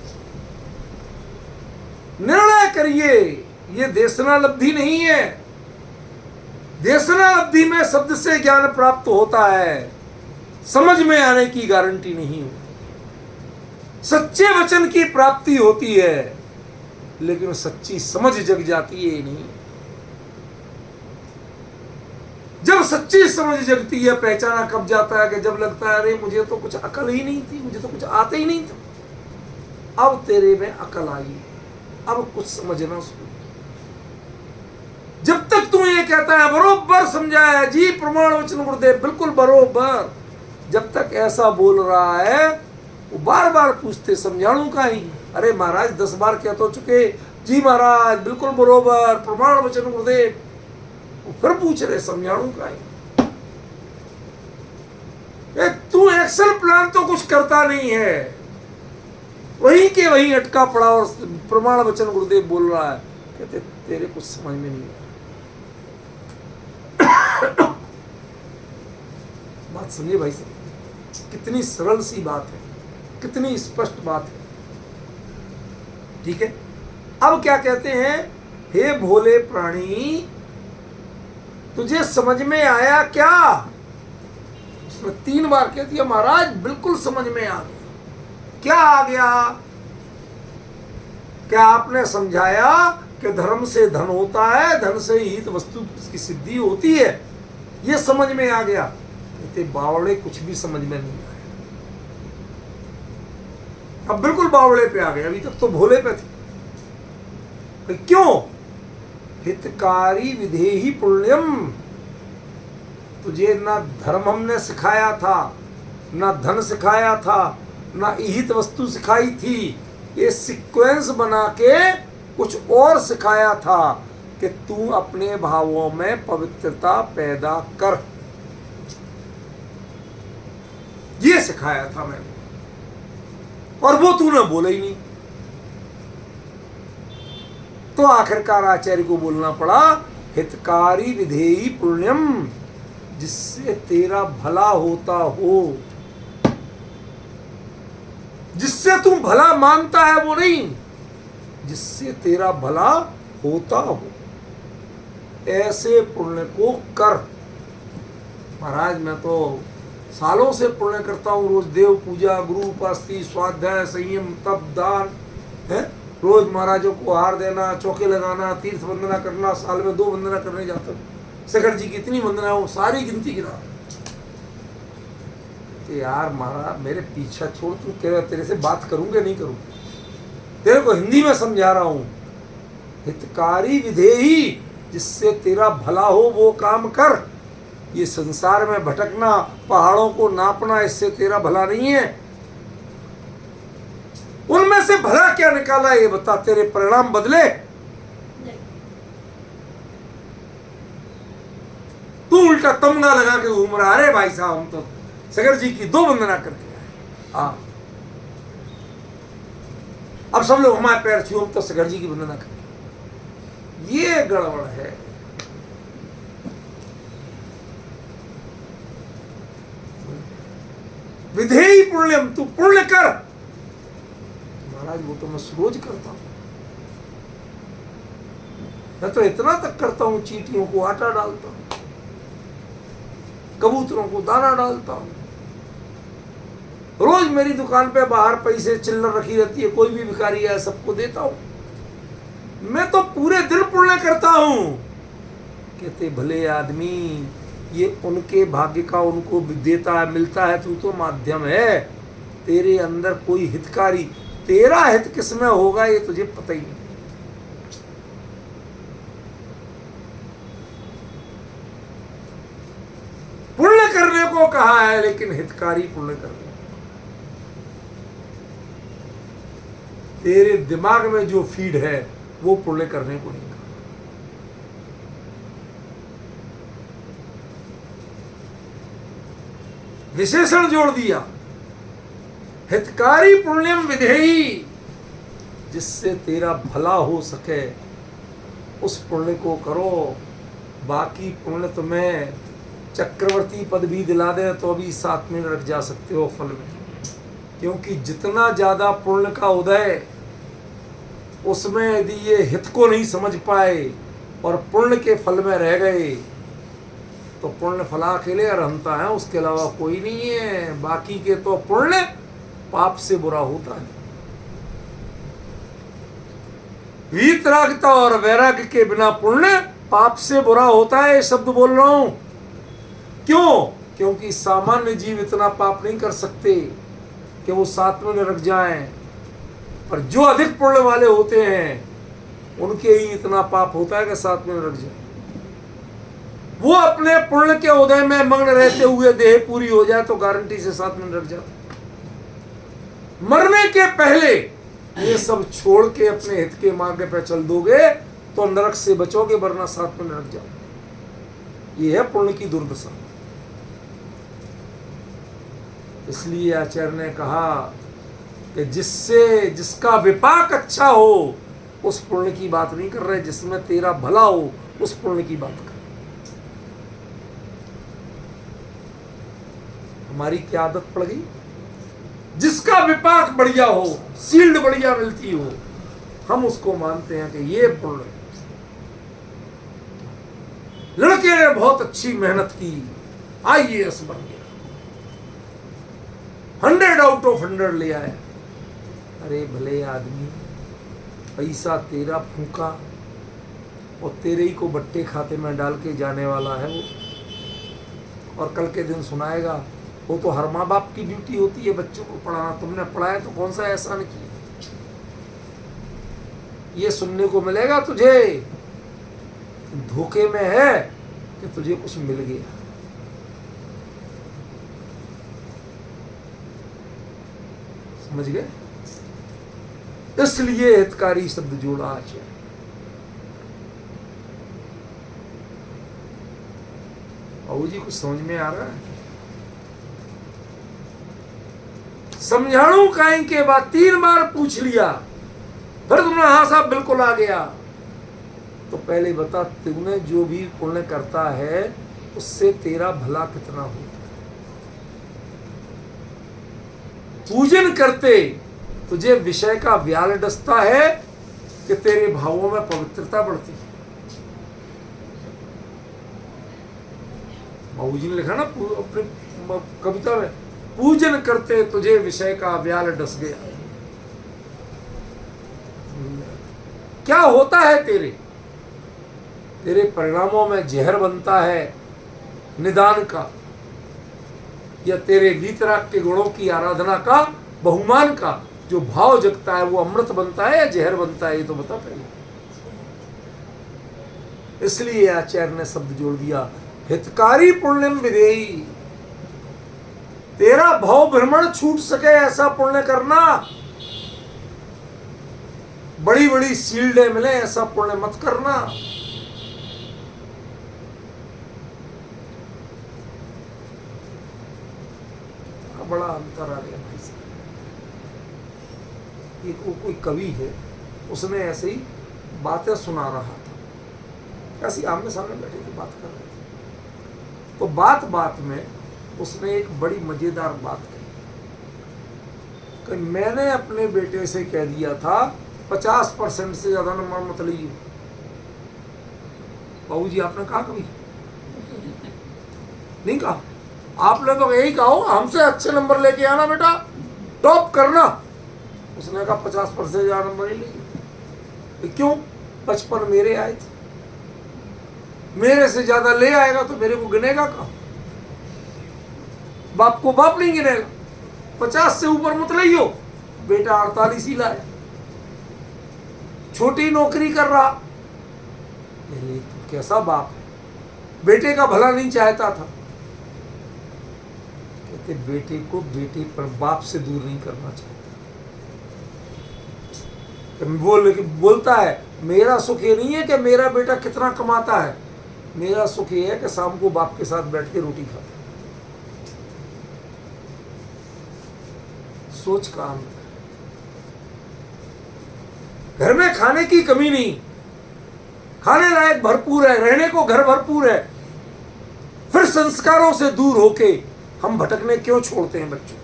निर्णय करिए, ये देशनालब्धि नहीं है। देशनालब्धि में शब्द से ज्ञान प्राप्त होता है, समझ में आने की गारंटी नहीं होती। सच्चे वचन की प्राप्ति होती है, लेकिन सच्ची समझ जग जाती है नहीं। जब सच्ची समझ जगती है, पहचाना कब जाता है कि जब लगता है अरे मुझे तो कुछ अकल ही नहीं थी, मुझे तो कुछ आता ही नहीं था। अब तेरे में अकल आई है, अब कुछ समझना शुरू। जब तक तू ये कहता है बरोबर समझाया जी, प्रमाण वचन गुरुदेव बिल्कुल बरोबर, जब तक ऐसा बोल रहा है वो बार बार पूछते समझाणु का ही। अरे महाराज 10 बार कह तो चुके जी महाराज बिल्कुल बरोबर, प्रमाण वचन गुरुदेव, वो फिर पूछ रहे समझाणु का ही। तू एक्शन प्लान तो कुछ करता नहीं है, वहीं के वहीं अटका पड़ा और प्रमाण वचन गुरुदेव बोल रहा है। कहते तेरे कुछ समझ में नहीं आ। बात समझिए भाई साहब, कितनी सरल सी बात है, कितनी स्पष्ट बात है। ठीक है, अब क्या कहते हैं, हे भोले प्राणी, तुझे समझ में आया क्या? उसने 3 बार कह दिया महाराज बिल्कुल समझ में आ गया। क्या आ गया? क्या आपने समझाया कि धर्म से धन होता है, धन से हित वस्तु की सिद्धि होती है, ये समझ में आ गया। कहते बावड़े कुछ भी समझ में नहीं आया। अब बिल्कुल बावड़े पे आ गए, अभी तक तो भोले पे थे। क्यों? हितकारी विधेहि पुण्यम, तुझे ना धर्म हमने सिखाया था, ना धन सिखाया था, ना हित वस्तु सिखाई थी। ये सीक्वेंस बना के कुछ और सिखाया था कि तू अपने भावों में पवित्रता पैदा कर, ये सिखाया था मैंने, और वो तूने बोला ही नहीं। तो आखिरकार आचार्य को बोलना पड़ा हितकारी विधेयी पुण्यम, जिससे तेरा भला होता हो, जिससे तू भला मानता है वो नहीं, जिससे तेरा भला होता हो, ऐसे पुण्य को कर। महाराज मैं तो सालों से पुण्य करता हूँ, रोज देव पूजा, गुरु उपासना, स्वाध्याय, संयम, तप, दान है, रोज महाराजों को हार देना, चौके लगाना, तीर्थ वंदना करना, साल में 2 वंदना करने जाता हूँ। शेखर जी की इतनी वंदना हो, सारी गिनती गिरा। तो यार महाराज मेरे पीछा छोड़, तू तेरे से बात करूंगा नहीं करूँ, तेरे को हिंदी में समझा रहा हूँ। हितकारी विधेयी, जिससे तेरा भला हो वो काम कर। ये संसार में भटकना, पहाड़ों को नापना, इससे तेरा भला नहीं है। उनमें से भला क्या निकाला ये बता, तेरे परिणाम बदले? तू उल्टा तमगा लगा के घूम रहा। अरे भाई साहब हम तो शेखर जी की 2 वंदना करते हैं। हाँ अब सब लोग हमारे पैर छू, हम तो शेखर जी की वंदना करते हैं। ये गड़बड़ है। विधेयी पुण्यम, तू पुण्य कर। महाराज वो तो मैं रोज करता हूं, मैं तो इतना तक करता हूं, चींटियों को आटा डालता हूं, कबूतरों को दाना डालता हूं। रोज मेरी दुकान पे बाहर पैसे चिल्लर रखी रहती है, कोई भी भिखारी है सबको देता हूं। मैं तो पूरे दिन पुण्य करता हूं। कहते भले आदमी, ये उनके भाग्य का उनको देता है, मिलता है, तू तो माध्यम है। तेरे अंदर कोई हितकारी, तेरा हित किसमें होगा ये तुझे पता ही नहीं। पुण्य करने को कहा है, लेकिन हितकारी पुण्य करने। तेरे दिमाग में जो फीड है वो पुण्य करने को नहीं कहा। विशेषण जोड़ दिया, हितकारी पुण्यम विधेयी, जिससे तेरा भला हो सके उस पुण्य को करो। बाकी पुण्य तुम्हें चक्रवर्ती पद भी दिला दे तो भी साथ में रख जा सकते हो फल में, क्योंकि जितना ज्यादा पुण्य का उदय, उसमें यदि ये हित को नहीं समझ पाए और पुण्य के फल में रह गए तो पुण्य फला अकेले अरहंता है, उसके अलावा कोई नहीं है। बाकी के तो पुण्य पाप से बुरा होता है। वीतरागता और वैराग्य के बिना पुण्य पाप से बुरा होता है। ये शब्द बोल रहा हूं क्यों? क्योंकि सामान्य जीव इतना पाप नहीं कर सकते कि वो साथ में रख जाएं, पर जो अधिक पुण्य वाले होते हैं उनके ही इतना पाप होता है कि साथ में रख जाए। वो अपने पुण्य के उदय में मग्न रहते हुए देह पूरी हो जाए तो गारंटी से साथ में रख जाता। मरने के पहले ये सब छोड़ के अपने हित के मार्ग पे चल दोगे तो नरक से बचोगे, वरना साथ में रख जाओ। ये है पुण्य की दुर्दशा। इसलिए आचार्य ने कहा कि जिसका विपाक अच्छा हो उस पुण्य की बात नहीं कर रहे, जिसमें तेरा भला हो उस पुण्य की बात कर। हमारी क्या आदत पड़ गई, जिसका विपाक बढ़िया हो, सील्ड बढ़िया मिलती हो, हम उसको मानते हैं कि ये पुण्य। लड़के ने बहुत अच्छी मेहनत की, IAS बन गया, 100 आउट ऑफ 100 ले आया। अरे भले आदमी, पैसा तेरा फूका और तेरे ही को बट्टे खाते में डाल के जाने वाला है वो, और कल के दिन सुनाएगा। वो तो हर माँ बाप की ड्यूटी होती है बच्चों को पढ़ाना। तुमने पढ़ाया तो कौन सा एहसान किया, ये सुनने को मिलेगा तुझे। धोखे में है कि तुझे कुछ मिल गया। समझ गए? इसलिए हितकारी शब्द जोड़ा आचार्य। बाबू जी कुछ समझ में आ रहा है? समझाणु काई के बाद 3 बार पूछ लिया, फिर तुमने हाँ साहब बिल्कुल आ गया। तो पहले बता, तुमने जो भी पुण्य करता है उससे तेरा भला कितना हो। पूजन करते तुझे विषय का व्याल डसता है कि तेरे भावों में पवित्रता बढ़ती है। बाबूजी ने लिखा ना अपनी कविता में, पूजन करते तुझे विषय का व्याल डस गया। क्या होता है तेरे परिणामों में जहर बनता है निदान का, या तेरे वीतराग के गुणों की आराधना का बहुमान का जो भाव जगता है वो अमृत बनता है या जहर बनता है, ये तो बता पहले। इसलिए आचार्य ने शब्द जोड़ दिया, हितकारी पुण्यम विधेयी। तेरा भाव भ्रमण छूट सके ऐसा पुण्य करना, बड़ी बड़ी सील्डे मिले ऐसा पुण्य मत करना। बड़ा अंतर आ गया भाई साहब। एक कोई कवि है, उसने ऐसे ही बातें सुना रहा था, ऐसी आमने सामने बैठे थे, बात कर रहे थे। तो बात बात में उसने एक बड़ी मजेदार बात कही कि मैंने अपने बेटे से कह दिया था 50% से ज्यादा नंबर मत लीजिए। बाबूजी आपने कहा कभी? नहीं कहा। आपने तो यही कहा हमसे अच्छे नंबर लेके आना बेटा, टॉप करना। उसने कहा 50% से ज्यादा नंबर ही लीजिए। क्यों? 55 मेरे आए थे, मेरे से ज्यादा ले आएगा तो मेरे को गिनेगा कहाँ? बाप को बाप नहीं गिनेगा। 50 से ऊपर मत लियो। बेटा 48 ही लाया, छोटी नौकरी कर रहा। अरे कैसा बाप है, बेटे का भला नहीं चाहता था। कहते बेटे को बेटे पर बाप से दूर नहीं करना चाहता। बोलता है मेरा सुख ये नहीं है कि मेरा बेटा कितना कमाता है, मेरा सुख ये है कि शाम को बाप के साथ बैठ के रोटी खाता। सोच का अंतर। घर में खाने की कमी नहीं, खाने लायक भरपूर है, रहने को घर भरपूर है, फिर संस्कारों से दूर होके हम भटकने क्यों छोड़ते हैं बच्चों?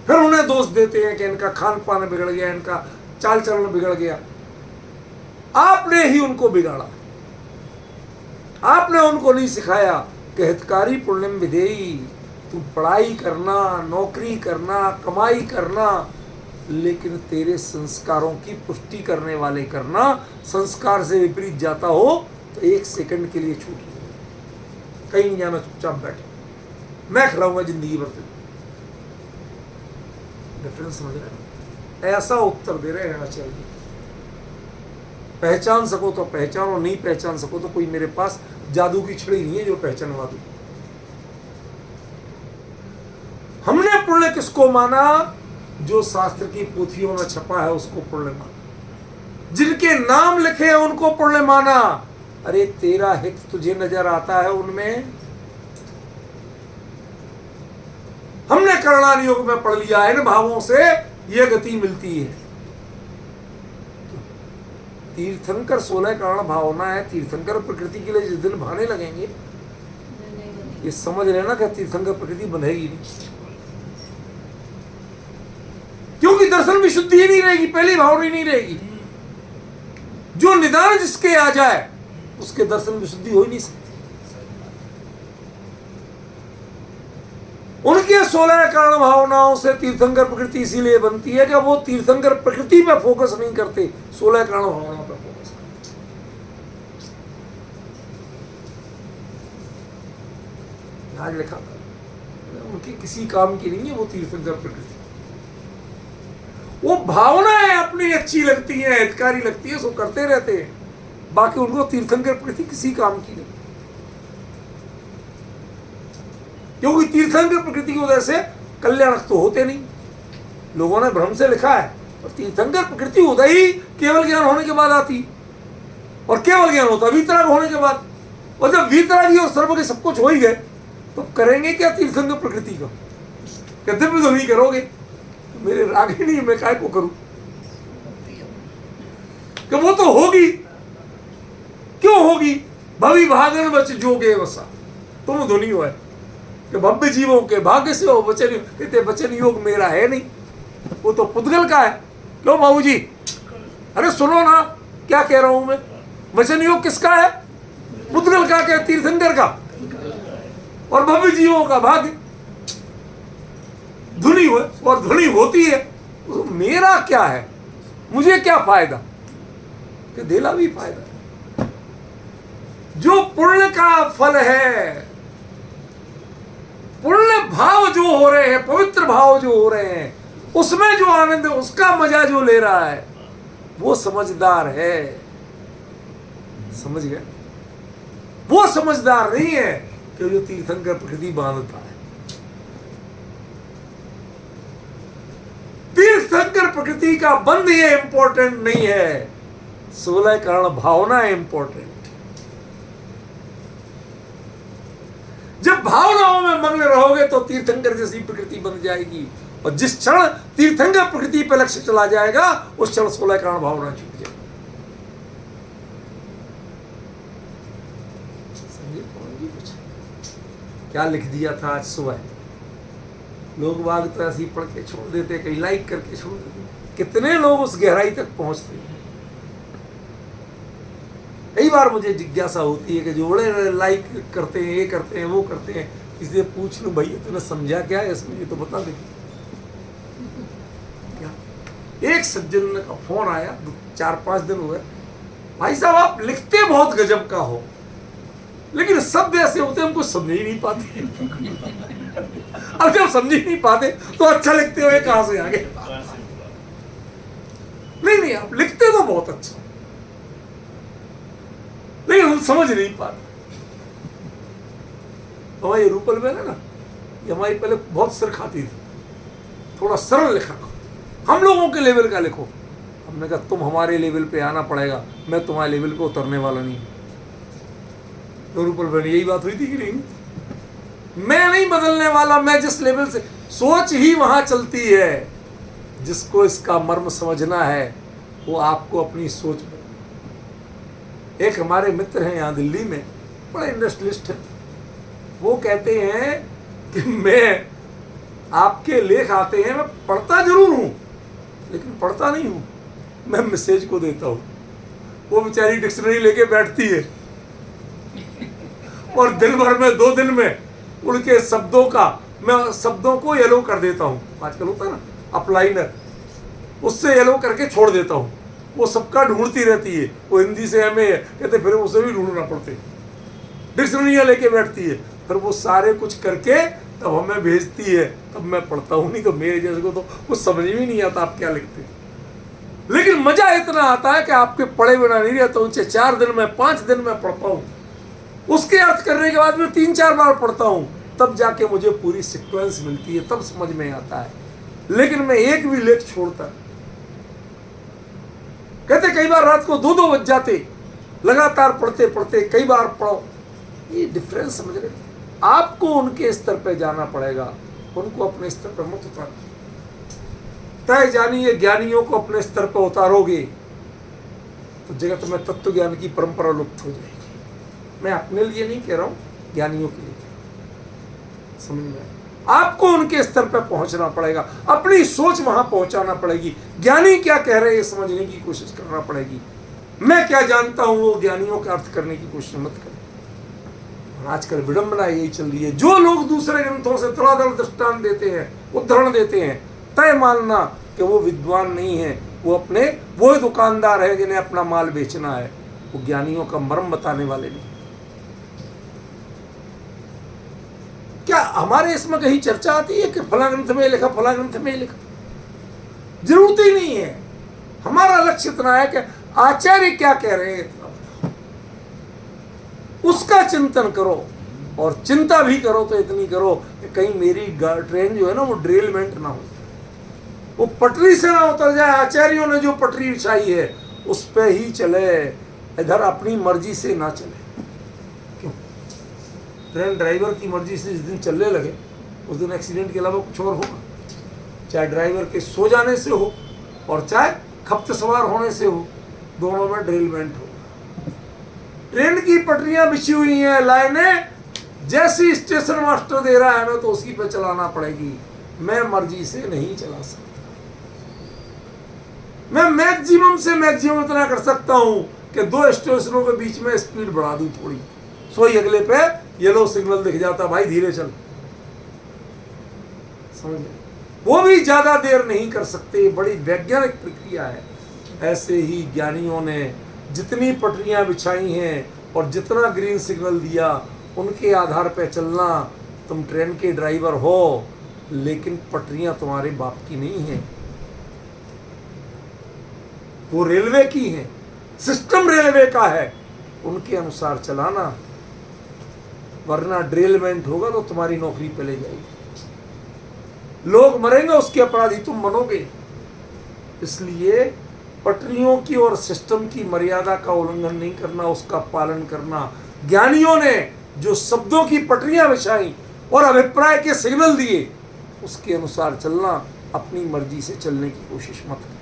फिर उन्हें दोष देते हैं कि इनका खान पान बिगड़ गया, इनका चाल चलन बिगड़ गया। आपने ही उनको बिगाड़ा, आपने उनको नहीं सिखाया कि हितकारी पुण्यम विधेयी। तू पढ़ाई करना, नौकरी करना, कमाई करना, लेकिन तेरे संस्कारों की पुष्टि करने वाले करना। संस्कार से विपरीत जाता हो तो 1 सेकंड के लिए छूट नहीं, कहीं नहीं जाना, चुपचाप बैठे, मैं खिलाऊंगा जिंदगी भर। डिफरेंस समझ रहे हैं? ऐसा उत्तर दे रहे हैं आचार्य। पहचान सको तो पहचानो, नहीं पहचान सको तो कोई मेरे पास जादू की छड़ी नहीं है जो पहचानवा दूं। हमने पुण्य किसको माना? जो शास्त्र की पोथियों में छपा है उसको पुण्य माना, जिनके नाम लिखे हैं उनको पुण्य माना। अरे तेरा हित तुझे नजर आता है उनमें? हमने करणान योग में पढ़ लिया, इन भावों से यह गति मिलती है। तीर्थंकर 16 कारण भावना है। तीर्थंकर प्रकृति के लिए जिस दिन भाने लगेंगे, ये समझ लेना कि तीर्थंकर प्रकृति बंधेगी नहीं, क्योंकि दर्शन में शुद्धि ही नहीं रहेगी, पहली भावना ही नहीं रहेगी। जो निदान जिसके आ जाए उसके दर्शन में शुद्धि हो ही नहीं सकती। उनके 16 कारण भावनाओं से तीर्थंकर प्रकृति इसीलिए बनती है कि वो तीर्थंकर प्रकृति पे फोकस नहीं करते, 16 कारण भावनाओं पे फोकस करते। आज लिखा था उनकी किसी काम की नहीं है वो तीर्थंकर प्रकृति। वो भावनाएं अपनी अच्छी लगती हैं, हितकारी लगती है, सो करते रहते हैं, बाकी उनको तीर्थंकर प्रकृति किसी काम की नहीं। क्योंकि तीर्थंकर प्रकृति की वजह से कल्याणक तो होते नहीं। लोगों ने भ्रम से लिखा है, और तीर्थंकर प्रकृति होता ही केवल ज्ञान होने के बाद आती, और केवल ज्ञान होता वीतराग होने के बाद। और जब वीतरागी और सर्व के सब कुछ हो ही गए तो करेंगे क्या तीर्थंकर प्रकृति का? कहते भी तो नहीं करोगे, तो मेरे राग ही नहीं, मैं काय को करूं? कि वो तो होगी, क्यों होगी? भवि भागन बच जोगे वसा, तुम धुनी हो है कि भव्य जीवों के भाग्य से हो वचन। कहते वचन योग मेरा है नहीं, वो तो पुद्गल का है। लो बाबूजी, अरे सुनो ना क्या कह रहा हूं मैं। वचन योग किसका है? पुद्गल का, क्या तीर्थंकर का, और भव्य जीवों का भाग्य। धुनी हो और धुनी होती है तो मेरा क्या है, मुझे क्या फायदा? कि देला भी फायदा। जो पुण्य का फल है, पुण्य भाव जो हो रहे हैं, पवित्र भाव जो हो रहे हैं, उसमें जो आनंद है, उसका मजा जो ले रहा है, वो समझदार है। समझ गए? वो समझदार नहीं है कि जो तीर्थंकर प्रकृति बांधता है। तीर्थंकर प्रकृति का बंध ये इंपॉर्टेंट नहीं है, 16 कारण भावना इंपॉर्टेंट। जब भावनाओं में मग्न रहोगे तो तीर्थंकर जैसी प्रकृति बन जाएगी, और जिस क्षण तीर्थंकर प्रकृति पर लक्ष्य चला जाएगा उस क्षण 16 कारण भावना छूट जाएगी। समझे कौन जी? कुछ क्या लिख दिया था आज सुबह? लोग बाग तो ऐसे ही पढ़ के छोड़ देते, कहीं लाइक करके छोड़ देते, कितने लोग उस गहराई तक पहुंचते हैं? कई बार मुझे जिज्ञासा होती है कि जो बड़े लाइक करते हैं, ये करते हैं, वो करते हैं, इसलिए पूछ लूं भैया तूने समझा क्या है इसमें, ये तो बता दे। क्या एक सज्जन का फोन आया, 4-5 दिन हुए, भाई साहब आप लिखते बहुत गजब का हो, लेकिन शब्द ऐसे होते हैं हमको समझ ही नहीं पाते। अब जब समझ ही नहीं पाते तो अच्छा लिखते हुए कहां से आगे? नहीं, आप लिखते तो बहुत अच्छा, लेकिन हम समझ नहीं पाते। हमारी रूपल में ना, ये हमारी पहले बहुत सिर खाती थी, थोड़ा सरल लिखा, हम लोगों के लेवल का लिखो। हमने कहा तुम हमारे लेवल पे आना पड़ेगा, मैं तुम्हारे लेवल पे उतरने वाला नहीं। तो रूपल में यही बात हुई थी कि नहीं? मैं नहीं बदलने वाला, मैं जिस लेवल से, सोच ही वहां चलती है। जिसको इसका मर्म समझना है वो आपको अपनी सोच में। एक हमारे मित्र हैं यहाँ दिल्ली में, बड़े इंडस्ट्रियलिस्ट हैं, वो कहते हैं कि मैं आपके लेख आते हैं, मैं पढ़ता जरूर हूं लेकिन पढ़ता नहीं हूं, मैं मैसेज को देता हूं। वो बेचारी डिक्शनरी लेके बैठती है और दिन भर में 2 दिन में उनके शब्दों का, मैं शब्दों को येलो कर देता हूं। आजकल होता है ना अपलाइनर, उससे येलो करके छोड़ देता हूं। वो सबका ढूंढती रहती है, वो हिंदी से MA है, कहते फिर उसे भी ढूंढना पड़ते, डिक्शनरियाँ लेके बैठती है, फिर वो सारे कुछ करके तब हमें भेजती है, तब मैं पढ़ता हूँ। नहीं तो मेरे जैसे को तो कुछ समझ में नहीं आता आप क्या लिखते। लेकिन मजा इतना आता है कि आपके पढ़े बिना नहीं रहता हूँ, 4 दिन में 5 दिन में पढ़ता हूँ, उसके अर्थ करने के बाद में 3-4 बार पढ़ता हूँ, तब जाके मुझे पूरी सीक्वेंस मिलती है, तब समझ में आता है। लेकिन मैं एक भी लेख छोड़ता, कहते कई बार रात को 2-2 बज जाते लगातार पढ़ते पढ़ते, कई बार पढ़ो। ये डिफरेंस समझ रहे? आपको उनके स्तर पे जाना पड़ेगा, उनको अपने स्तर पर मत उतारो। तय जानिए ज्ञानियों को अपने स्तर पर उतारोगे तो जगत में तत्व ज्ञान की परंपरा लुप्त हो जाएगी। मैं अपने लिए नहीं कह रहा हूं, ज्ञानियों के लिए। समझ में? आपको उनके स्तर पर पहुंचना पड़ेगा, अपनी सोच वहां पहुंचाना पड़ेगी। ज्ञानी क्या कह रहे हैं समझने की कोशिश करना पड़ेगी। मैं क्या जानता हूं वो ज्ञानियों का अर्थ करने की कोशिश मत करें। आजकल विडंबना यही चल रही है, जो लोग दूसरे ग्रंथों से धड़ाधड़ दृष्टांत देते हैं, उदाहरण देते हैं, तय मानना कि वो विद्वान नहीं है, वो अपने वो दुकानदार है जिन्हें अपना माल बेचना है, वो ज्ञानियों का मर्म बताने वाले नहीं। क्या हमारे इसमें कहीं चर्चा आती है कि फला ग्रंथ में लिखा, फला ग्रंथ में लिखा? जरूरत ही नहीं है। हमारा लक्ष्य इतना है कि आचार्य क्या कह रहे हैं उसका चिंतन करो, और चिंता भी करो तो इतनी करो कि कहीं मेरी ट्रेन जो है ना वो डिरेलमेंट ना हो, वो पटरी से ना उतर जाए। आचार्यों ने जो पटरी बिछाई है उस पे ही चले, इधर अपनी मर्जी से ना चले। क्यों? ट्रेन ड्राइवर की मर्जी से जिस दिन चलने लगे उस दिन एक्सीडेंट के अलावा कुछ और होगा, चाहे ड्राइवर के सो जाने से हो और चाहे खप्त सवार होने से हो, दोनों में डिरेलमेंट हो। ट्रेन की पटरियां बिछी हुई हैं, लाइनें, जैसी स्टेशन मास्टर दे रहा है मैं तो उसी पे चलाना पड़ेगी, मैं मर्जी से नहीं चला सकता। मैं मैक्सिमम से मैक्सिमम इतना कर सकता हूं कि 2 स्टेशनों के बीच में स्पीड बढ़ा दूं थोड़ी, सोई अगले पे येलो सिग्नल दिख जाता, भाई धीरे चल, समझ गए? वो भी ज्यादा देर नहीं कर सकते, बड़ी वैज्ञानिक प्रक्रिया है। ऐसे ही ज्ञानियों ने जितनी पटरियां बिछाई हैं और जितना ग्रीन सिग्नल दिया, उनके आधार पर चलना। तुम ट्रेन के ड्राइवर हो, लेकिन पटरियां तुम्हारे बाप की नहीं है, वो रेलवे की हैं, सिस्टम रेलवे का है, उनके अनुसार चलाना, वरना ड्रिलमेंट होगा तो तुम्हारी नौकरी पे ले जाएगी, लोग मरेंगे, उसके अपराधी तुम बनोगे। इसलिए पटरियों की और सिस्टम की मर्यादा का उल्लंघन नहीं करना, उसका पालन करना। ज्ञानियों ने जो शब्दों की पटरियां बिछाई और अभिप्राय के सिग्नल दिए, उसके अनुसार चलना, अपनी मर्जी से चलने की कोशिश मत कर।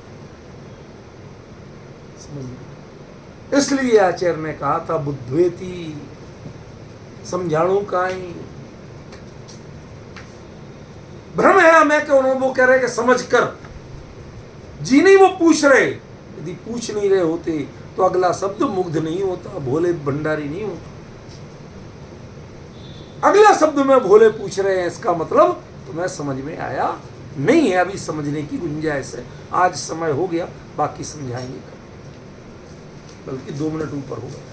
इसलिए आचार्य ने कहा था बुद्धवेति समझाणु काई। भ्रम है हमें कि उन्होंने वो कह रहे कि समझ कर जी, नहीं वो पूछ रहे। यदि पूछ नहीं रहे होते तो अगला शब्द मुग्ध नहीं होता, भोले भंडारी नहीं होता। अगला शब्द में भोले पूछ रहे हैं, इसका मतलब तुम्हें समझ में आया नहीं है, अभी समझने की गुंजाइश है। आज समय हो गया, बाकी समझाएंगे, बल्कि 2 मिनट ऊपर होगा।